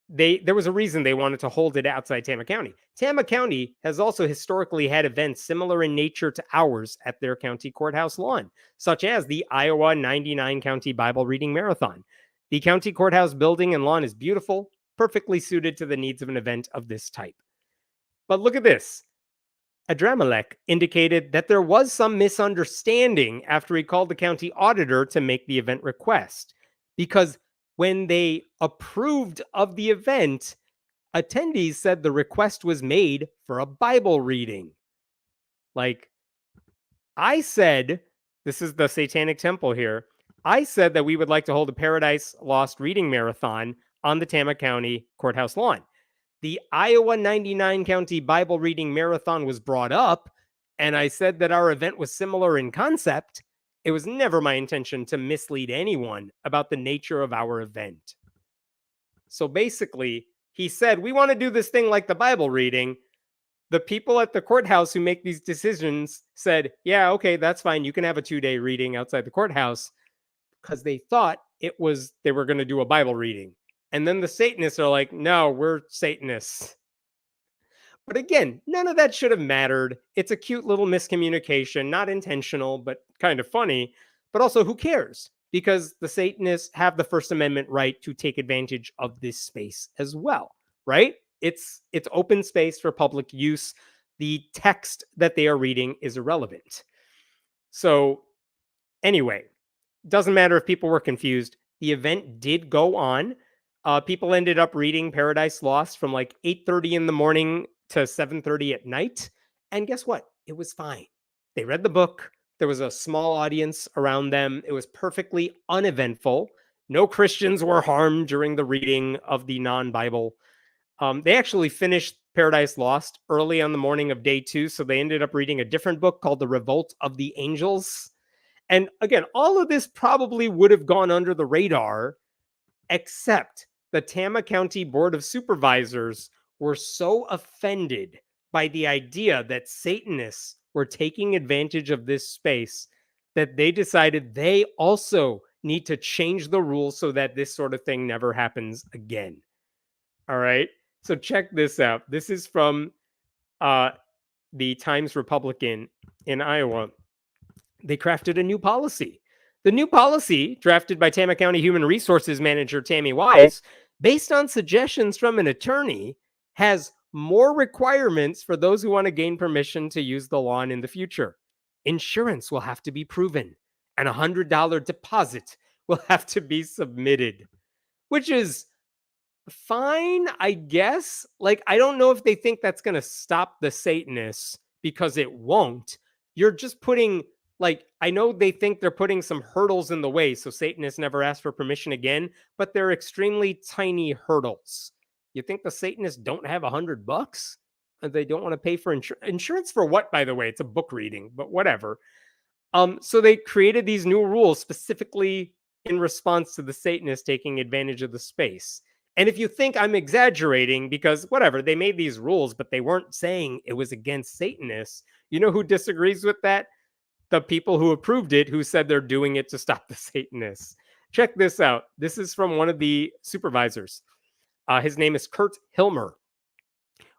there was a reason they wanted to hold it outside Tama County. Tama County has also historically had events similar in nature to ours at their county courthouse lawn, such as the Iowa 99 County Bible Reading Marathon. The county courthouse building and lawn is beautiful, perfectly suited to the needs of an event of this type. But look at this. Adramelech indicated that there was some misunderstanding after he called the county auditor to make the event request, because when they approved of the event, attendees said the request was made for a Bible reading. Like, I said, this is the Satanic Temple here. I said that we would like to hold a Paradise Lost reading marathon on the Tama County Courthouse lawn. The Iowa 99 County Bible Reading Marathon was brought up, and I said that our event was similar in concept. It was never my intention to mislead anyone about the nature of our event. So basically, he said, we want to do this thing like the Bible reading. The people at the courthouse who make these decisions said, yeah, okay, that's fine. You can have a 2-day reading outside the courthouse, because they thought they were going to do a Bible reading. And then the Satanists are like, no, we're Satanists. But again, none of that should have mattered. It's a cute little miscommunication, not intentional, but kind of funny. But also, who cares? Because the Satanists have the First Amendment right to take advantage of this space as well, right? It's open space for public use. The text that they are reading is irrelevant. So anyway, doesn't matter if people were confused. The event did go on. People ended up reading Paradise Lost from like 8:30 in the morning to 7:30 at night. And guess what? It was fine. They read the book. There was a small audience around them. It was perfectly uneventful. No Christians were harmed during the reading of the non-Bible. They actually finished Paradise Lost early on the morning of day 2. So they ended up reading a different book called The Revolt of the Angels. And again, all of this probably would have gone under the radar, except the Tama County Board of Supervisors were so offended by the idea that Satanists were taking advantage of this space that they decided they also need to change the rules so that this sort of thing never happens again. All right. So check this out. This is from the Times Republican in Iowa. They crafted a new policy. The new policy, drafted by Tama County Human Resources Manager Tammy Wise, based on suggestions from an attorney, has more requirements for those who want to gain permission to use the lawn in the future. Insurance will have to be proven, and a $100 deposit will have to be submitted, which is fine, I guess. Like, I don't know if they think that's going to stop the Satanists, because it won't. You're just putting, like, I know they think they're putting some hurdles in the way so Satanists never ask for permission again, but they're extremely tiny hurdles. You think the Satanists don't have $100? They don't want to pay for insurance for what, by the way? It's a book reading, but whatever. So they created these new rules specifically in response to the Satanists taking advantage of the space. And if you think I'm exaggerating, because whatever, they made these rules, but they weren't saying it was against Satanists, you know who disagrees with that? The people who approved it, who said they're doing it to stop the Satanists. Check this out. This is from one of the supervisors. His name is Kurt Hilmer.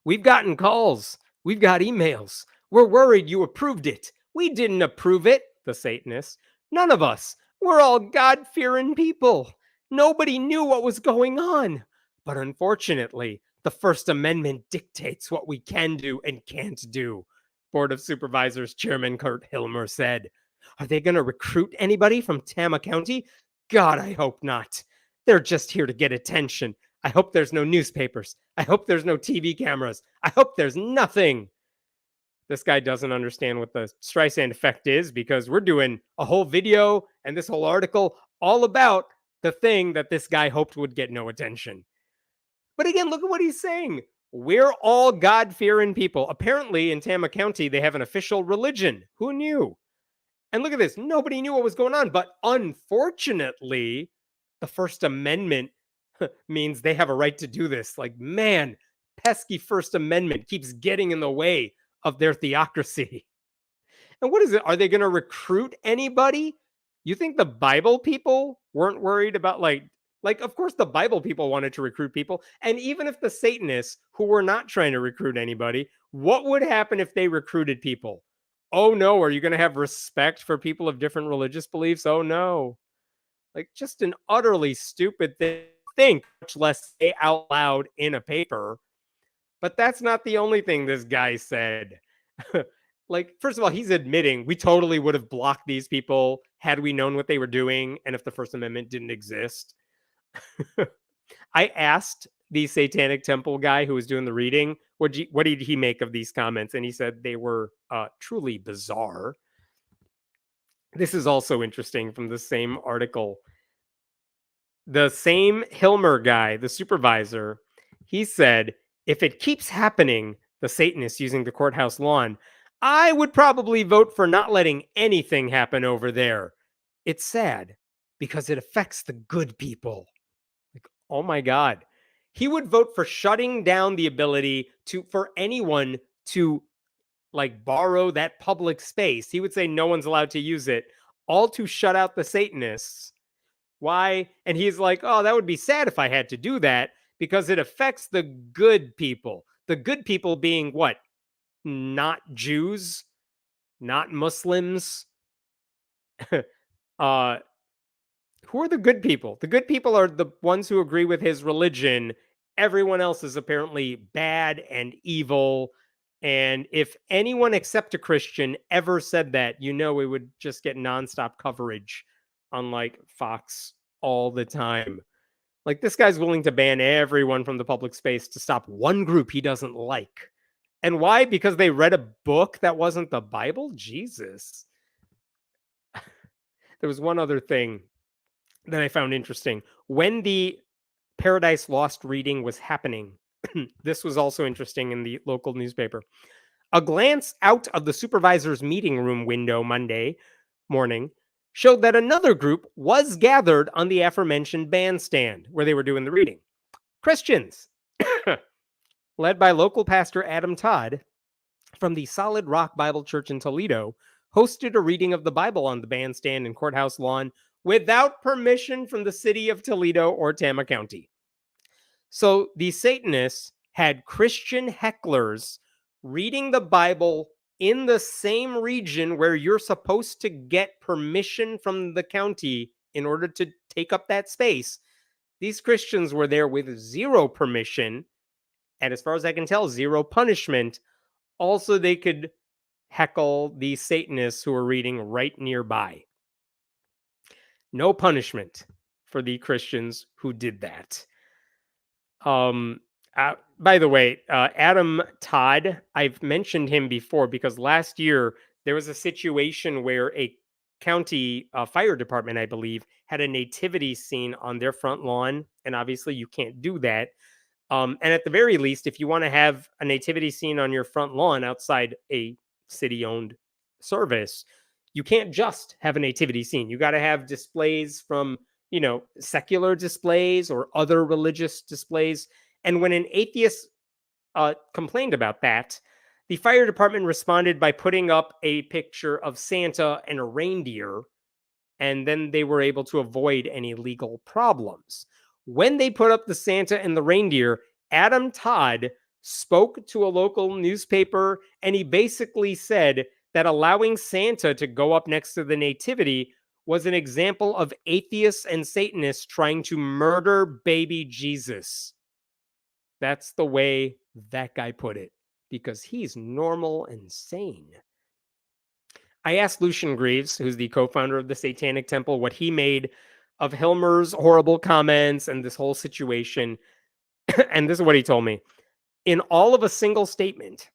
We've gotten calls. We've got emails. We're worried you approved it. We didn't approve it, the Satanists. None of us. We're all God-fearing people. Nobody knew what was going on. But unfortunately, the First Amendment dictates what we can do and can't do, Board of Supervisors Chairman Kurt Hilmer said. Are they going to recruit anybody from Tama County? God, I hope not. They're just here to get attention. I hope there's no newspapers. I hope there's no TV cameras. I hope there's nothing. This guy doesn't understand what the Streisand effect is, because we're doing a whole video and this whole article all about the thing that this guy hoped would get no attention. But again, look at what he's saying. We're all God-fearing people. Apparently, in Tama County, they have an official religion. Who knew? And look at this. Nobody knew what was going on. But unfortunately, the First Amendment means they have a right to do this. Like, man, pesky First Amendment keeps getting in the way of their theocracy. And what is it? Are they going to recruit anybody? You think the Bible people weren't worried about, like Like, of course, the Bible people wanted to recruit people. And even if the Satanists, who were not trying to recruit anybody, what would happen if they recruited people? Oh no, are you going to have respect for people of different religious beliefs? Oh no. Like, just an utterly stupid thing to think, much less say out loud in a paper. But that's not the only thing this guy said. Like, first of all, he's admitting we totally would have blocked these people had we known what they were doing and if the First Amendment didn't exist. I asked the Satanic Temple guy who was doing the reading, what did he make of these comments? And he said they were truly bizarre. This is also interesting from the same article. The same Hilmer guy, the supervisor, he said, if it keeps happening, the Satanists using the courthouse lawn, I would probably vote for not letting anything happen over there. It's sad because it affects the good people. Like, oh my God. He would vote for shutting down the ability for anyone to like borrow that public space. He would say no one's allowed to use it, all to shut out the Satanists. Why? And he's like, oh, that would be sad if I had to do that because it affects the good people. The good people being what? Not Jews, not Muslims. Who are the good people? The good people are the ones who agree with his religion. Everyone else is apparently bad and evil. And if anyone except a Christian ever said that, you know, we would just get nonstop coverage on like Fox all the time. Like, this guy's willing to ban everyone from the public space to stop one group he doesn't like. And why? Because they read a book that wasn't the Bible? Jesus. There was one other thing that I found interesting. When the Paradise Lost reading was happening, this was also interesting in the local newspaper. A glance out of the supervisor's meeting room window Monday morning showed that another group was gathered on the aforementioned bandstand where they were doing the reading. Christians, led by local pastor Adam Todd from the Solid Rock Bible Church in Toledo, hosted a reading of the Bible on the bandstand and courthouse lawn without permission from the city of Toledo or Tama County. So the Satanists had Christian hecklers reading the Bible in the same region where you're supposed to get permission from the county in order to take up that space. These Christians were there with zero permission, and as far as I can tell, zero punishment. Also, they could heckle the Satanists who were reading right nearby. No punishment for the Christians who did that. By the way, Adam Todd, I've mentioned him before because last year there was a situation where a county fire department, I believe, had a nativity scene on their front lawn. And obviously you can't do that. And at the very least, if you want to have a nativity scene on your front lawn outside a city-owned service, you can't just have a nativity scene. You got to have displays from, you know, secular displays or other religious displays. And when an atheist complained about that, the fire department responded by putting up a picture of Santa and a reindeer, and then they were able to avoid any legal problems. When they put up the Santa and the reindeer, Adam Todd spoke to a local newspaper, and he basically said that allowing Santa to go up next to the nativity was an example of atheists and Satanists trying to murder baby Jesus. That's the way that guy put it, because he's normal and sane. I asked Lucian Greaves, who's the co-founder of the Satanic Temple, what he made of Hilmer's horrible comments and this whole situation. And this is what he told me. In all of a single statement,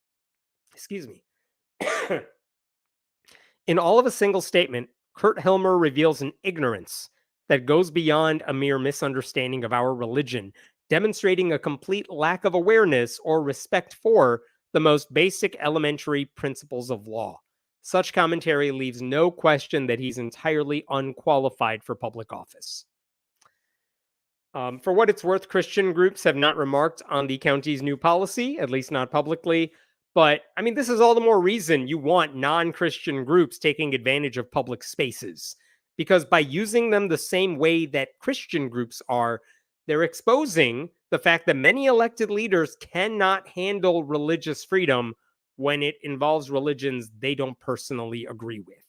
in all of a single statement, Kurt Hilmer reveals an ignorance that goes beyond a mere misunderstanding of our religion, demonstrating a complete lack of awareness or respect for the most basic elementary principles of law. Such commentary leaves no question that he's entirely unqualified for public office. For what it's worth, Christian groups have not remarked on the county's new policy, at least not publicly. But, I mean, this is all the more reason you want non-Christian groups taking advantage of public spaces. because by using them the same way that Christian groups are, they're exposing the fact that many elected leaders cannot handle religious freedom when it involves religions they don't personally agree with.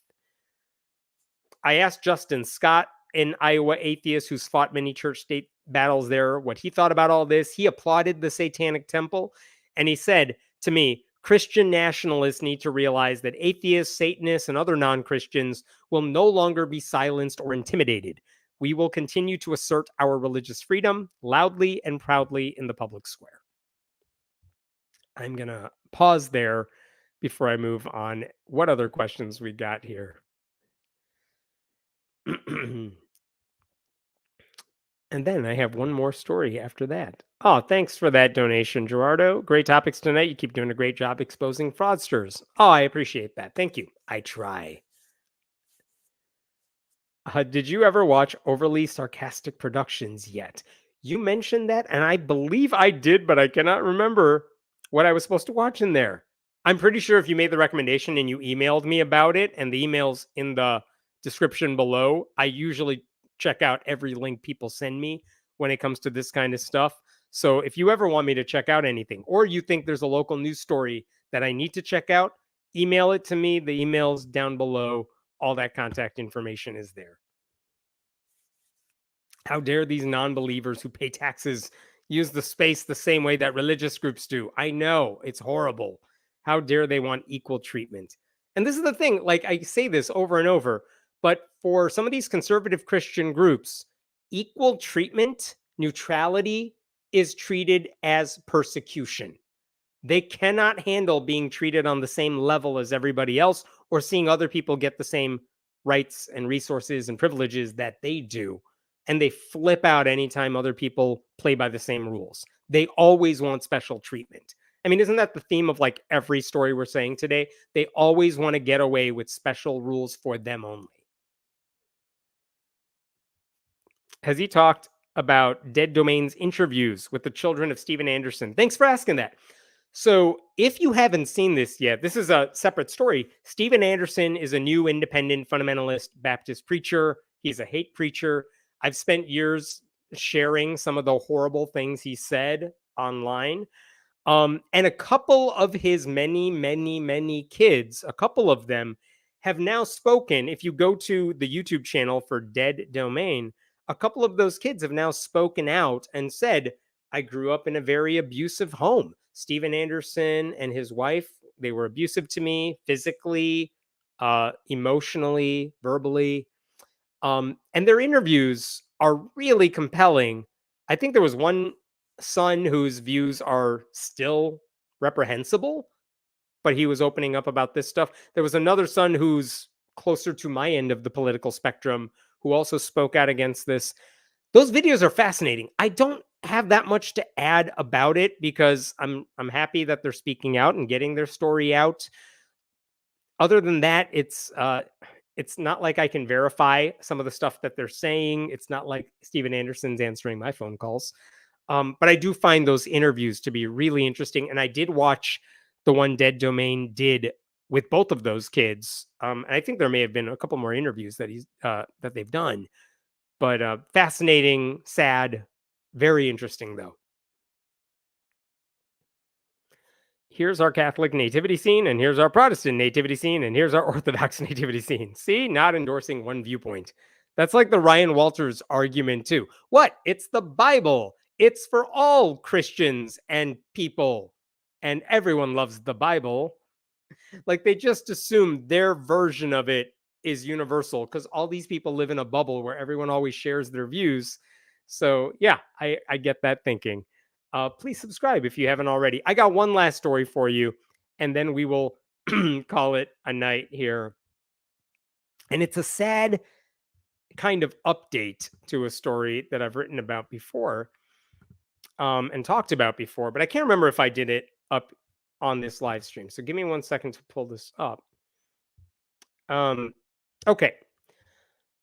I asked Justin Scott, an Iowa atheist who's fought many church state battles there, what he thought about all this. He applauded the Satanic Temple, and he said to me, Christian nationalists need to realize that atheists, Satanists, and other non-Christians will no longer be silenced or intimidated. We will continue to assert our religious freedom loudly and proudly in the public square. I'm going to pause there before I move on. What other questions we got here? And then I have one more story after that. Oh, thanks for that donation, Gerardo. Great topics tonight. You keep doing a great job exposing fraudsters. Oh, I appreciate that. Thank you. I try. Did you ever watch Overly Sarcastic Productions yet? You mentioned that, and I believe I did, but I cannot remember what I was supposed to watch in there. I'm pretty sure if you made the recommendation and you emailed me about it, and the email's in the description below, I usually check out every link people send me when it comes to this kind of stuff. So if you ever want me to check out anything, or you think there's a local news story that I need to check out, email it to me. The email's down below. All that contact information is there. How dare these non-believers who pay taxes use the space the same way that religious groups do? I know, it's horrible. How dare they want equal treatment? And this is the thing, like I say this over and over, but for some of these conservative Christian groups, equal treatment, neutrality, is treated as persecution. They cannot handle being treated on the same level as everybody else or seeing other people get the same rights and resources and privileges that they do. And they flip out anytime other people play by the same rules. They always want special treatment. I mean, isn't that the theme of like every story we're saying today? They always want to get away with special rules for them only. Has he talked about Dead Domain's interviews with the children of Steven Anderson? Thanks for asking that. So if you haven't seen this yet, this is a separate story. Steven Anderson is a new independent fundamentalist Baptist preacher. He's a hate preacher. I've spent years sharing some of the horrible things he said online. And a couple of his many kids, a couple of them have now spoken. If you go to the YouTube channel for Dead Domain, a couple of those kids have now spoken out and said, I grew up in a very abusive home. Steven Anderson and his wife, they were abusive to me physically, emotionally, verbally. And their interviews are really compelling. I think there was one son whose views are still reprehensible, but he was opening up about this stuff. There was another son who's closer to my end of the political spectrum who also spoke out against this. Those videos are fascinating. I don't have that much to add about it because I'm happy that they're speaking out and getting their story out. Other than that, it's not like I can verify some of the stuff that they're saying. It's not like Steven Anderson's answering my phone calls. But I do find those interviews to be really interesting. And I did watch the one Dead Domain did with both of those kids. And I think there may have been a couple more interviews that they've done. But fascinating, sad, very interesting, though. Here's our Catholic nativity scene, and here's our Protestant nativity scene, and here's our Orthodox nativity scene. See, not endorsing one viewpoint. That's like the Ryan Walters argument, too. What? It's the Bible. It's for all Christians and people, and everyone loves the Bible. Like they just assume their version of it is universal because all these people live in a bubble where everyone always shares their views. So yeah, I get that thinking. Please subscribe if you haven't already. I got one last story for you, and then we will call it a night here. And it's a sad kind of update to a story that I've written about before and talked about before, but I can't remember if I did it up on this live stream. So give me 1 second to pull this up. Okay.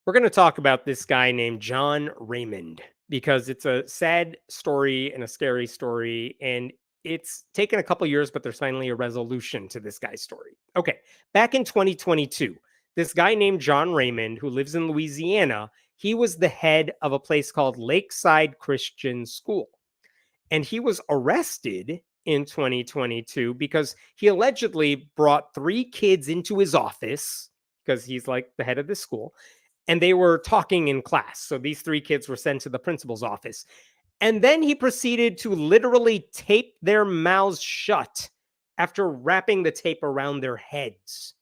We're going to talk about this guy named John Raymond because it's a sad story and a scary story. And it's taken a couple years, but there's finally a resolution to this guy's story. Okay. Back in 2022, This guy named John Raymond, who lives in Louisiana, he was the head of a place called Lakeside Christian School. And he was arrested in 2022 because he allegedly brought 3 kids into his office, because he's like the head of this school, and they were talking in class. So these 3 kids were sent to the principal's office. And then he proceeded to literally tape their mouths shut after wrapping the tape around their heads.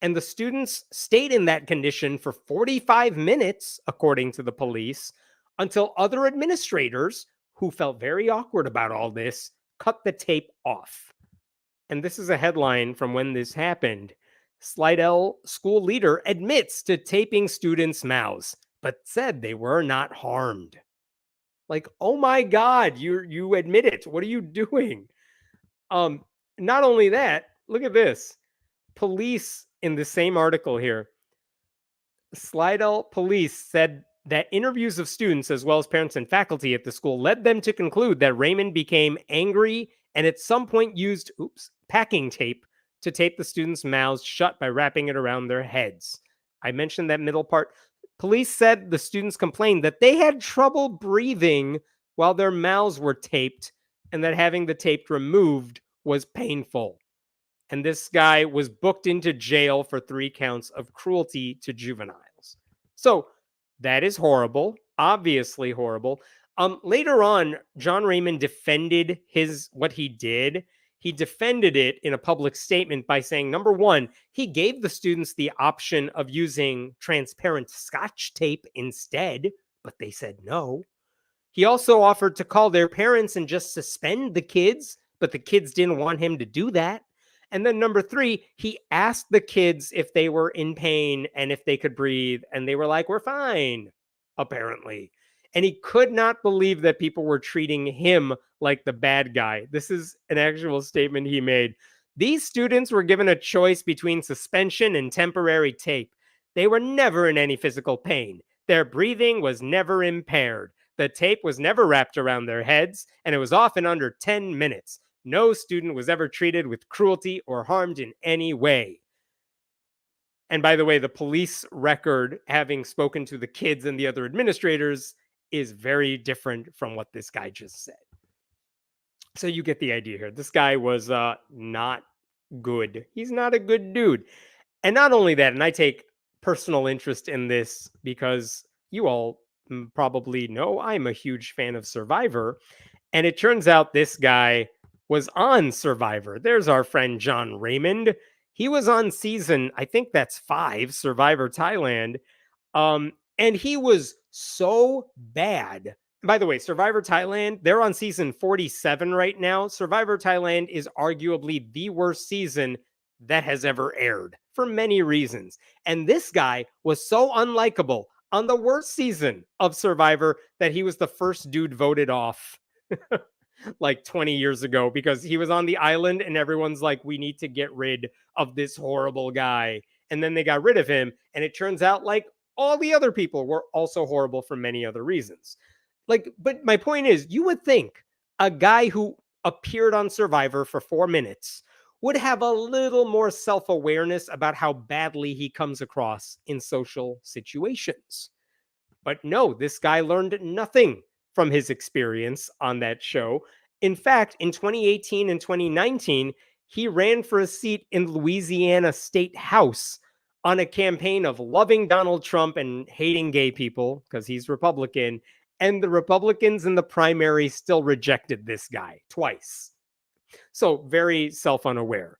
And the students stayed in that condition for 45 minutes, according to the police, until other administrators, who felt very awkward about all this, cut the tape off. And this is a headline from when this happened. Slidell school leader admits to taping students' mouths, but said they were not harmed. Like, oh my God, you admit it. What are you doing? Not only that, look at this. Police in the same article here, Slidell police said that interviews of students as well as parents and faculty at the school led them to conclude that Raymond became angry and at some point used packing tape to tape the students' mouths shut by wrapping it around their heads. I mentioned that middle part. Police said the students complained that they had trouble breathing while their mouths were taped and that having the tape removed was painful. And this guy was booked into jail for 3 counts of cruelty to juveniles. So that is horrible, obviously horrible. Later on, John Raymond defended what he did. He defended it in a public statement by saying, number one, he gave the students the option of using transparent Scotch tape instead, but they said no. He also offered to call their parents and just suspend the kids, but the kids didn't want him to do that. And then number 3, he asked the kids if they were in pain and if they could breathe. And they were like, we're fine, apparently. And he could not believe that people were treating him like the bad guy. This is an actual statement he made. These students were given a choice between suspension and temporary tape. They were never in any physical pain. Their breathing was never impaired. The tape was never wrapped around their heads, and it was often under 10 minutes. No student was ever treated with cruelty or harmed in any way. And by the way, the police record, having spoken to the kids and the other administrators, is very different from what this guy just said. So you get the idea here. This guy was not good. He's not a good dude. And not only that, and I take personal interest in this because you all probably know I'm a huge fan of Survivor. And it turns out this guy was on Survivor. There's our friend John Raymond. He was on season, I think that's 5, Survivor Thailand. And he was so bad. By the way, Survivor Thailand, they're on season 47 right now. Survivor Thailand is arguably the worst season that has ever aired for many reasons. And this guy was so unlikable on the worst season of Survivor that he was the first dude voted off like 20 years ago because he was on the island and everyone's like, we need to get rid of this horrible guy. And then they got rid of him. And it turns out like all the other people were also horrible for many other reasons. Like, but my point is, you would think a guy who appeared on Survivor for 4 minutes would have a little more self-awareness about how badly he comes across in social situations. But no, this guy learned nothing from his experience on that show. In fact, in 2018 and 2019, he ran for a seat in Louisiana State House on a campaign of loving Donald Trump and hating gay people because he's Republican. And the Republicans in the primary still rejected this guy twice. So very self-unaware.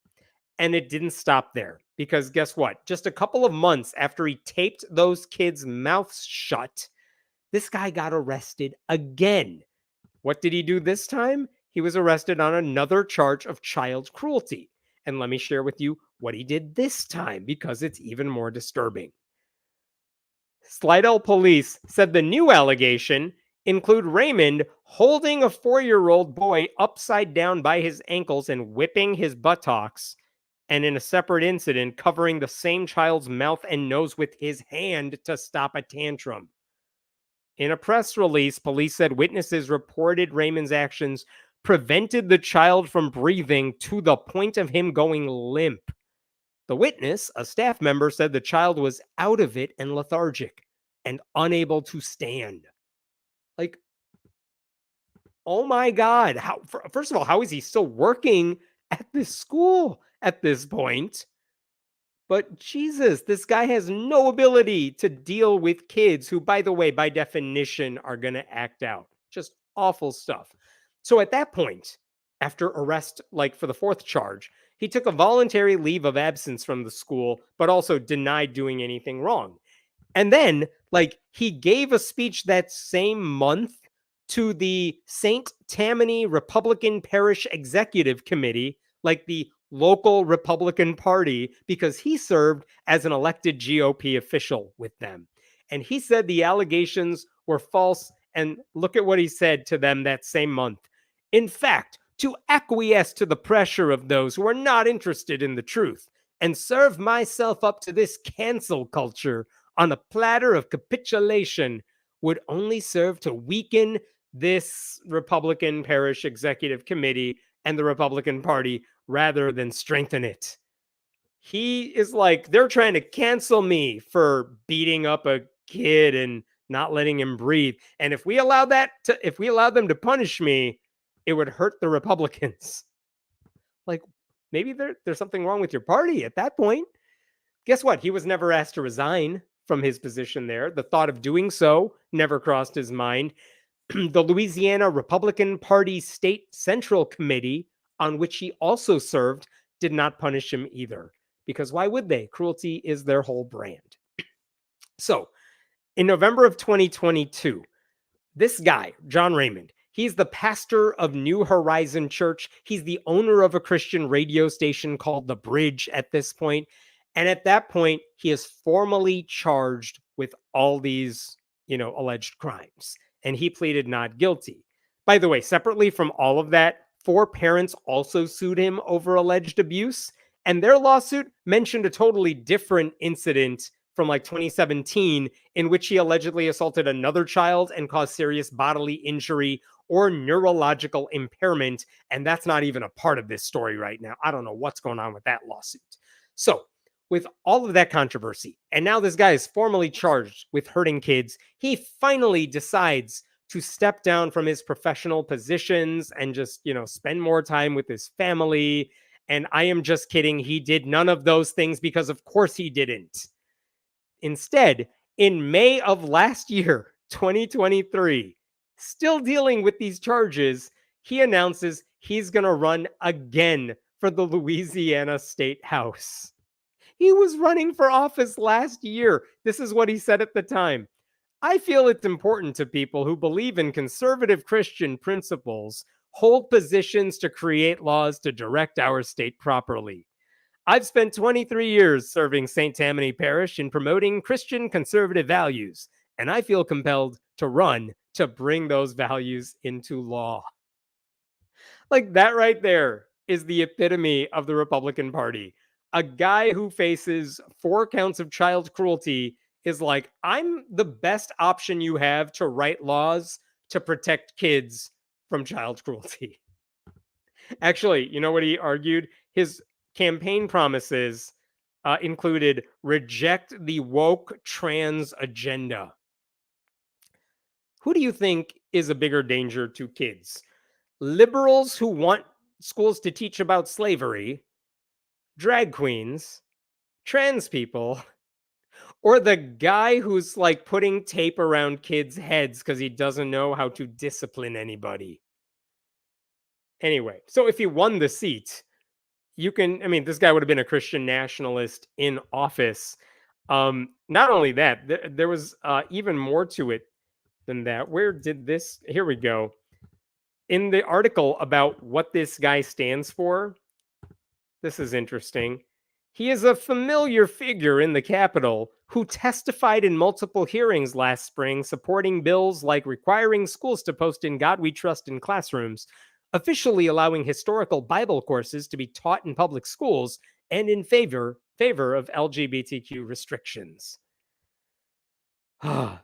And it didn't stop there because guess what? Just a couple of months after he taped those kids' mouths shut, this guy got arrested again. What did he do this time? He was arrested on another charge of child cruelty. And let me share with you what he did this time because it's even more disturbing. Slidell police said the new allegation include Raymond holding a 4-year-old boy upside down by his ankles and whipping his buttocks, and in a separate incident covering the same child's mouth and nose with his hand to stop a tantrum. In a press release, police said witnesses reported Raymond's actions prevented the child from breathing to the point of him going limp. The witness, a staff member, said the child was out of it and lethargic and unable to stand. Like, oh my God. First of all, how is he still working at this school at this point? But Jesus, this guy has no ability to deal with kids who, by the way, by definition, are going to act out. Just awful stuff. So at that point, after arrest, like for the fourth charge, he took a voluntary leave of absence from the school, but also denied doing anything wrong. And then, like, he gave a speech that same month to the St. Tammany Republican Parish Executive Committee, like the local Republican Party, because he served as an elected GOP official with them. And he said the allegations were false. And look at what he said to them that same month. In fact, to acquiesce to the pressure of those who are not interested in the truth and serve myself up to this cancel culture on a platter of capitulation would only serve to weaken this Republican Parish Executive Committee and the Republican Party rather than strengthen it. He is like, they're trying to cancel me for beating up a kid and not letting him breathe. And if we allow them to punish me, it would hurt the Republicans. Like, maybe there's something wrong with your party at that point. Guess what? He was never asked to resign from his position there. The thought of doing so never crossed his mind. The Louisiana Republican Party State Central Committee, on which he also served, did not punish him either. Because why would they? Cruelty is their whole brand. So, in November of 2022, this guy, John Raymond, he's the pastor of New Horizon Church. He's the owner of a Christian radio station called The Bridge at this point. And at that point, he is formally charged with all these, alleged crimes. And he pleaded not guilty. By the way, separately from all of that, 4 parents also sued him over alleged abuse. And their lawsuit mentioned a totally different incident from like 2017 in which he allegedly assaulted another child and caused serious bodily injury or neurological impairment. And that's not even a part of this story right now. I don't know what's going on with that lawsuit. So, with all of that controversy, and now this guy is formally charged with hurting kids, he finally decides to step down from his professional positions and just, spend more time with his family. And I am just kidding. He did none of those things because, of course, he didn't. Instead, in May of last year, 2023, still dealing with these charges, he announces he's going to run again for the Louisiana State House. He was running for office last year. This is what he said at the time. I feel it's important to people who believe in conservative Christian principles hold positions to create laws to direct our state properly. I've spent 23 years serving St. Tammany Parish in promoting Christian conservative values, and I feel compelled to run to bring those values into law. Like, that right there is the epitome of the Republican Party. A guy who faces 4 counts of child cruelty is like, I'm the best option you have to write laws to protect kids from child cruelty. Actually, you know what he argued? His campaign promises included reject the woke trans agenda. Who do you think is a bigger danger to kids? Liberals who want schools to teach about slavery, drag queens, trans people, or the guy who's like putting tape around kids' heads because he doesn't know how to discipline anybody? Anyway, so if he won the seat, this guy would have been a Christian nationalist in office. Not only that, there was even more to it than that. Where did this? Here we go. In the article about what this guy stands for, this is interesting. He is a familiar figure in the Capitol who testified in multiple hearings last spring supporting bills like requiring schools to post "In God We Trust" in classrooms, officially allowing historical Bible courses to be taught in public schools, and in favor of LGBTQ restrictions.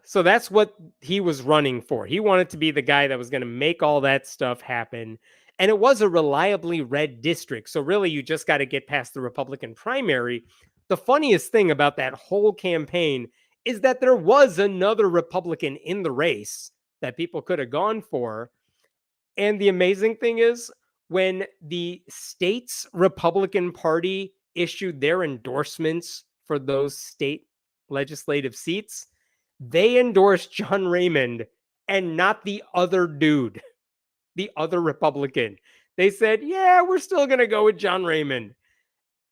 So that's what he was running for. He wanted to be the guy that was going to make all that stuff happen. And it was a reliably red district. So really, you just got to get past the Republican primary. The funniest thing about that whole campaign is that there was another Republican in the race that people could have gone for. And the amazing thing is, when the state's Republican Party issued their endorsements for those state legislative seats, they endorsed John Raymond and not the other dude, the other Republican. They said, yeah, we're still going to go with John Raymond.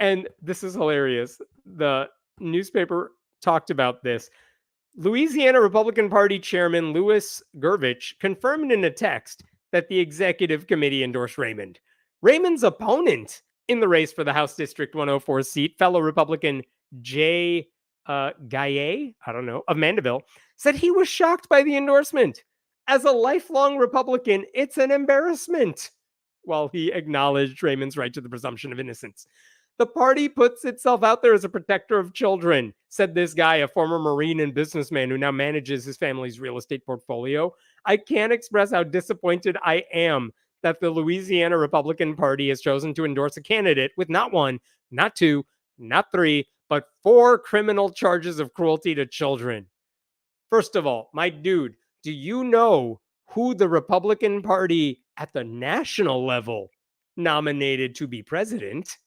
And this is hilarious. The newspaper talked about this. Louisiana Republican Party Chairman Louis Gervich confirmed in a text that the executive committee endorsed Raymond. Raymond's opponent in the race for the House District 104 seat, fellow Republican Jay Gaillet, of Mandeville, said he was shocked by the endorsement. As a lifelong Republican, it's an embarrassment, while he acknowledged Raymond's right to the presumption of innocence. The party puts itself out there as a protector of children, said this guy, a former Marine and businessman who now manages his family's real estate portfolio. I can't express how disappointed I am that the Louisiana Republican Party has chosen to endorse a candidate with not one, not two, not three, but 4 criminal charges of cruelty to children. First of all, my dude, do you know who the Republican Party at the national level nominated to be president?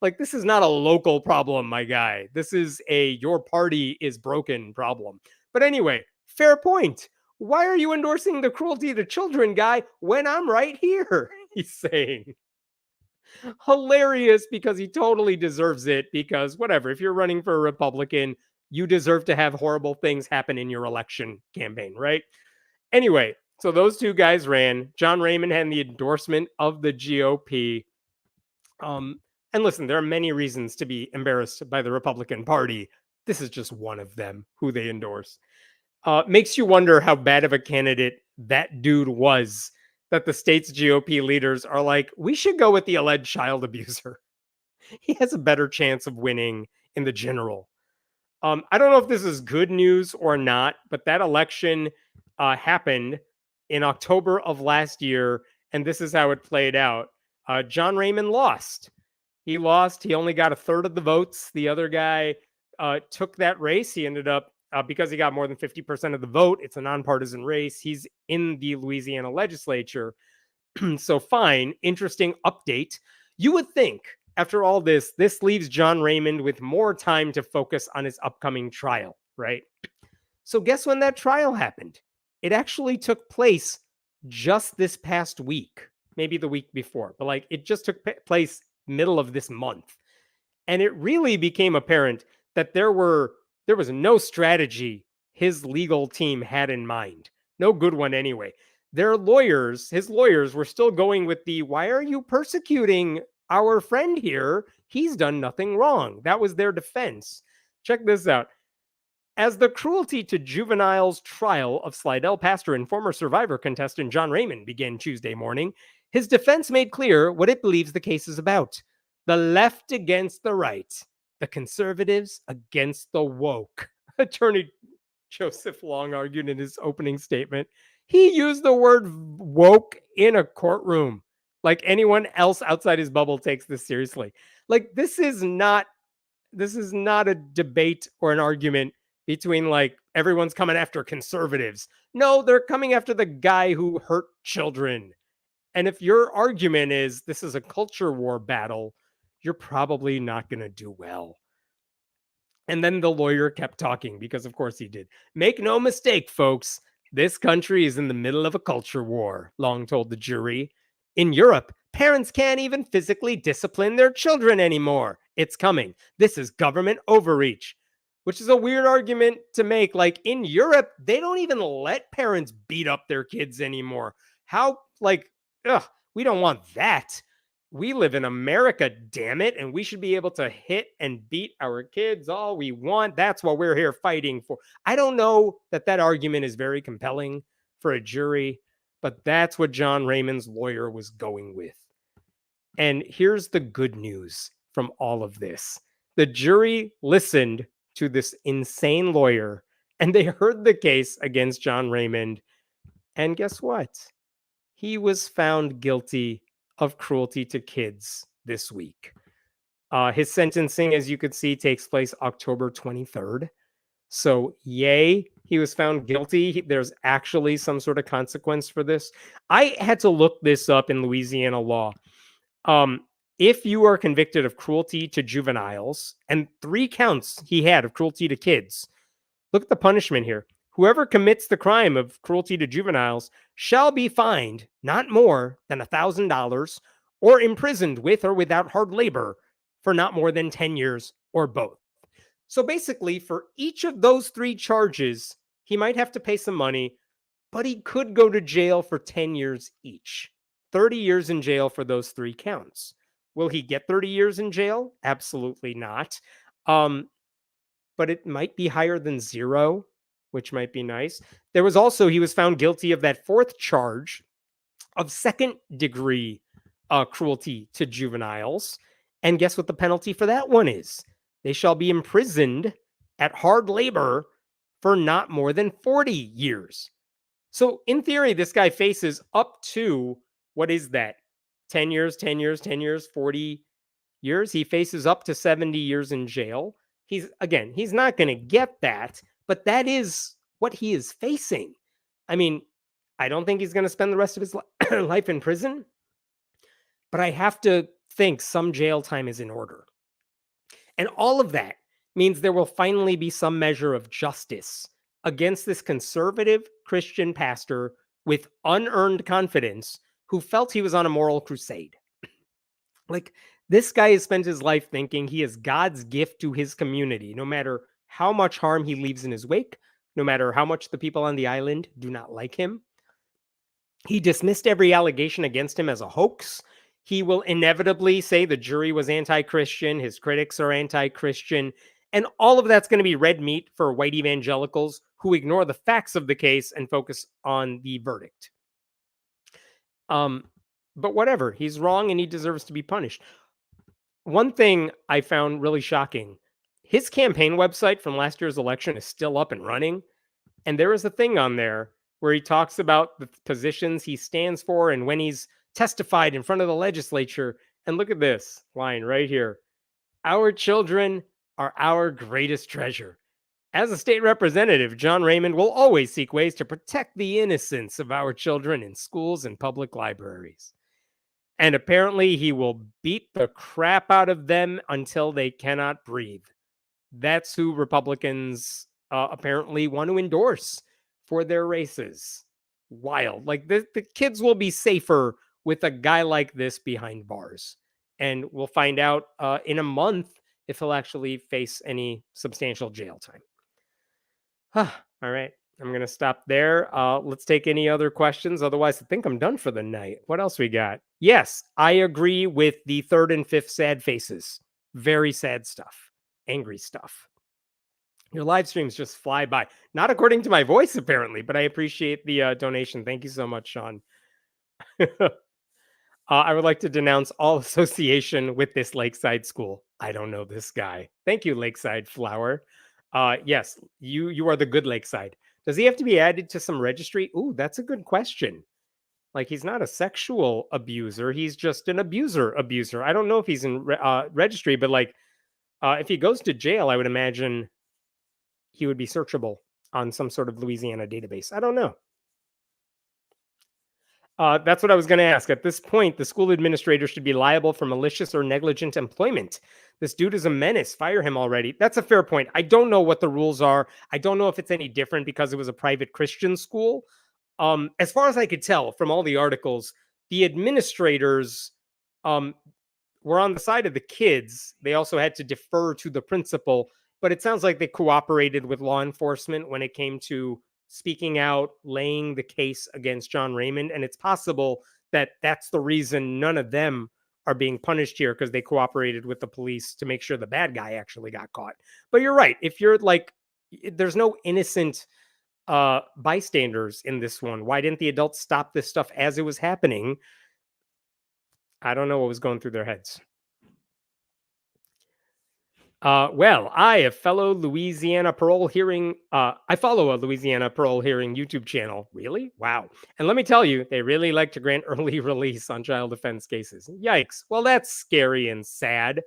Like, this is not a local problem, my guy. This is a your party is broken problem. But anyway, fair point. Why are you endorsing the cruelty to children guy when I'm right here? He's saying. Hilarious, because he totally deserves it, because whatever, if you're running for a Republican, you deserve to have horrible things happen in your election campaign, right? Anyway, so those two guys ran. John Raymond had the endorsement of the GOP. And listen, there are many reasons to be embarrassed by the Republican Party. This is just one of them, who they endorse. Makes you wonder how bad of a candidate that dude was, that the state's GOP leaders are like, we should go with the alleged child abuser. He has a better chance of winning in the general. I don't know if this is good news or not, but that election happened in October of last year, and this is how it played out. John Raymond lost. He lost. He only got 1/3 of the votes. The other guy took that race. He ended up, because he got more than 50% of the vote, it's a nonpartisan race. He's in the Louisiana legislature. So fine, interesting update. You would think after all this leaves John Raymond with more time to focus on his upcoming trial, right? So guess when that trial happened? It actually took place just this past week, maybe the week before, but like it just took place middle of this month. And it really became apparent that there was no strategy his legal team had in mind. No good one anyway. His lawyers were still going with the, why are you persecuting our friend here? He's done nothing wrong. That was their defense. Check this out. As the cruelty to juveniles trial of Slidell pastor and former Survivor contestant John Raymond began Tuesday morning, his defense made clear what it believes the case is about. The left against the right. The conservatives against the woke. Attorney Joseph Long argued in his opening statement. He used the word woke in a courtroom. Like anyone else outside his bubble takes this seriously. Like this is not a debate or an argument between like everyone's coming after conservatives. No, they're coming after the guy who hurt children. And if your argument is this is a culture war battle, you're probably not going to do well. And then the lawyer kept talking because, of course, he did. Make no mistake, folks. This country is in the middle of a culture war, Long told the jury. In Europe, parents can't even physically discipline their children anymore. It's coming. This is government overreach, which is a weird argument to make. Like in Europe, they don't even let parents beat up their kids anymore. How, we don't want that. We live in America, damn it, and we should be able to hit and beat our kids all we want. That's what we're here fighting for. I don't know that argument is very compelling for a jury, but that's what John Raymond's lawyer was going with. And here's the good news from all of this. The jury listened to this insane lawyer, and they heard the case against John Raymond. And guess what? He was found guilty of cruelty to kids this week. His sentencing, as you could see, takes place October 23rd. So, yay, he was found guilty. There's actually some sort of consequence for this. I had to look this up in Louisiana law. If you are convicted of cruelty to juveniles, and 3 counts he had of cruelty to kids, look at the punishment here. Whoever commits the crime of cruelty to juveniles shall be fined not more than $1,000 or imprisoned with or without hard labor for not more than 10 years or both. So basically, for each of those 3 charges, he might have to pay some money, but he could go to jail for 10 years each. 30 years in jail for those 3 counts. Will he get 30 years in jail? Absolutely not. But it might be higher than 0, which might be nice. There was also, he was found guilty of that 4th charge of second-degree cruelty to juveniles. And guess what the penalty for that one is? They shall be imprisoned at hard labor for not more than 40 years. So in theory, this guy faces up to, what is that? 10 years, 10 years, 10 years, 40 years. He faces up to 70 years in jail. He's not going to get that, but that is what he is facing. I mean, I don't think he's going to spend the rest of his life in prison, but I have to think some jail time is in order. And all of that means there will finally be some measure of justice against this conservative Christian pastor with unearned confidence who felt he was on a moral crusade. Like, this guy has spent his life thinking he is God's gift to his community, no matter how much harm he leaves in his wake, no matter how much the people on the island do not like him. He dismissed every allegation against him as a hoax. He will inevitably say the jury was anti-Christian, his critics are anti-Christian, and all of that's going to be red meat for white evangelicals who ignore the facts of the case and focus on the verdict. But whatever, he's wrong and he deserves to be punished. One thing I found really shocking, his campaign website from last year's election is still up and running, and there is a thing on there where he talks about the positions he stands for and when he's testified in front of the legislature. And look at this line right here. Our children are our greatest treasure. As a state representative, John Raymond will always seek ways to protect the innocence of our children in schools and public libraries. And apparently he will beat the crap out of them until they cannot breathe. That's who Republicans apparently want to endorse for their races. Wild. Like, the kids will be safer with a guy like this behind bars. And we'll find out in a month if he'll actually face any substantial jail time. All right. I'm going to stop there. Let's take any other questions. Otherwise, I think I'm done for the night. What else we got? Yes, I agree with the 3rd and 5th sad faces. Very sad stuff. Angry stuff. Your live streams just fly by. Not according to my voice, apparently, but I appreciate the donation. Thank you so much, Sean. I would like to denounce all association with this Lakeside school. I don't know this guy. Thank you, Lakeside Flower. Yes, you are the good Lakeside. Does he have to be added to some registry? Ooh, that's a good question. Like, he's not a sexual abuser. He's just an abuser. I don't know if he's in registry, but like, if he goes to jail, I would imagine he would be searchable on some sort of Louisiana database. I don't know. That's what I was going to ask. At this point, the school administrator should be liable for malicious or negligent employment. This dude is a menace. Fire him already. That's a fair point. I don't know what the rules are. I don't know if it's any different because it was a private Christian school. As far as I could tell from all the articles, the administrators were on the side of the kids. They also had to defer to the principal, but it sounds like they cooperated with law enforcement when it came to speaking out, laying the case against John Raymond. And it's possible that that's the reason none of them are being punished here, because they cooperated with the police to make sure the bad guy actually got caught. But you're right. If you're like, there's no innocent bystanders in this one. Why didn't the adults stop this stuff as it was happening? I don't know what was going through their heads. Well, I follow a Louisiana parole hearing YouTube channel. Really? Wow. And let me tell you, they really like to grant early release on child offense cases. Yikes. Well, that's scary and sad.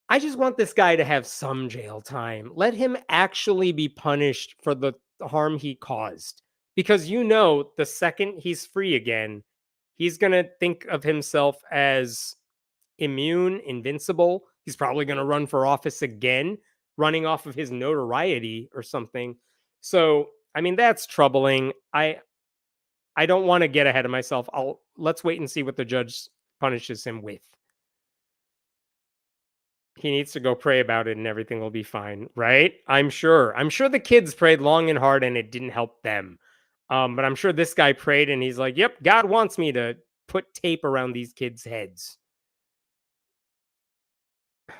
I just want this guy to have some jail time. Let him actually be punished for the harm he caused. Because the second he's free again, he's going to think of himself as immune, invincible. He's probably going to run for office again, running off of his notoriety or something. So, I mean, that's troubling. I don't want to get ahead of myself. Let's wait and see what the judge punishes him with. He needs to go pray about it and everything will be fine, right? I'm sure the kids prayed long and hard and it didn't help them. But I'm sure this guy prayed and he's like, "Yep, God wants me to put tape around these kids' heads."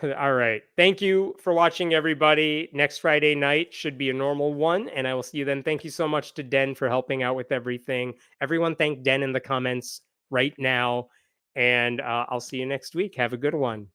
All right. Thank you for watching, everybody. Next Friday night should be a normal one, and I will see you then. Thank you so much to Den for helping out with everything. Everyone thank Den in the comments right now, and I'll see you next week. Have a good one.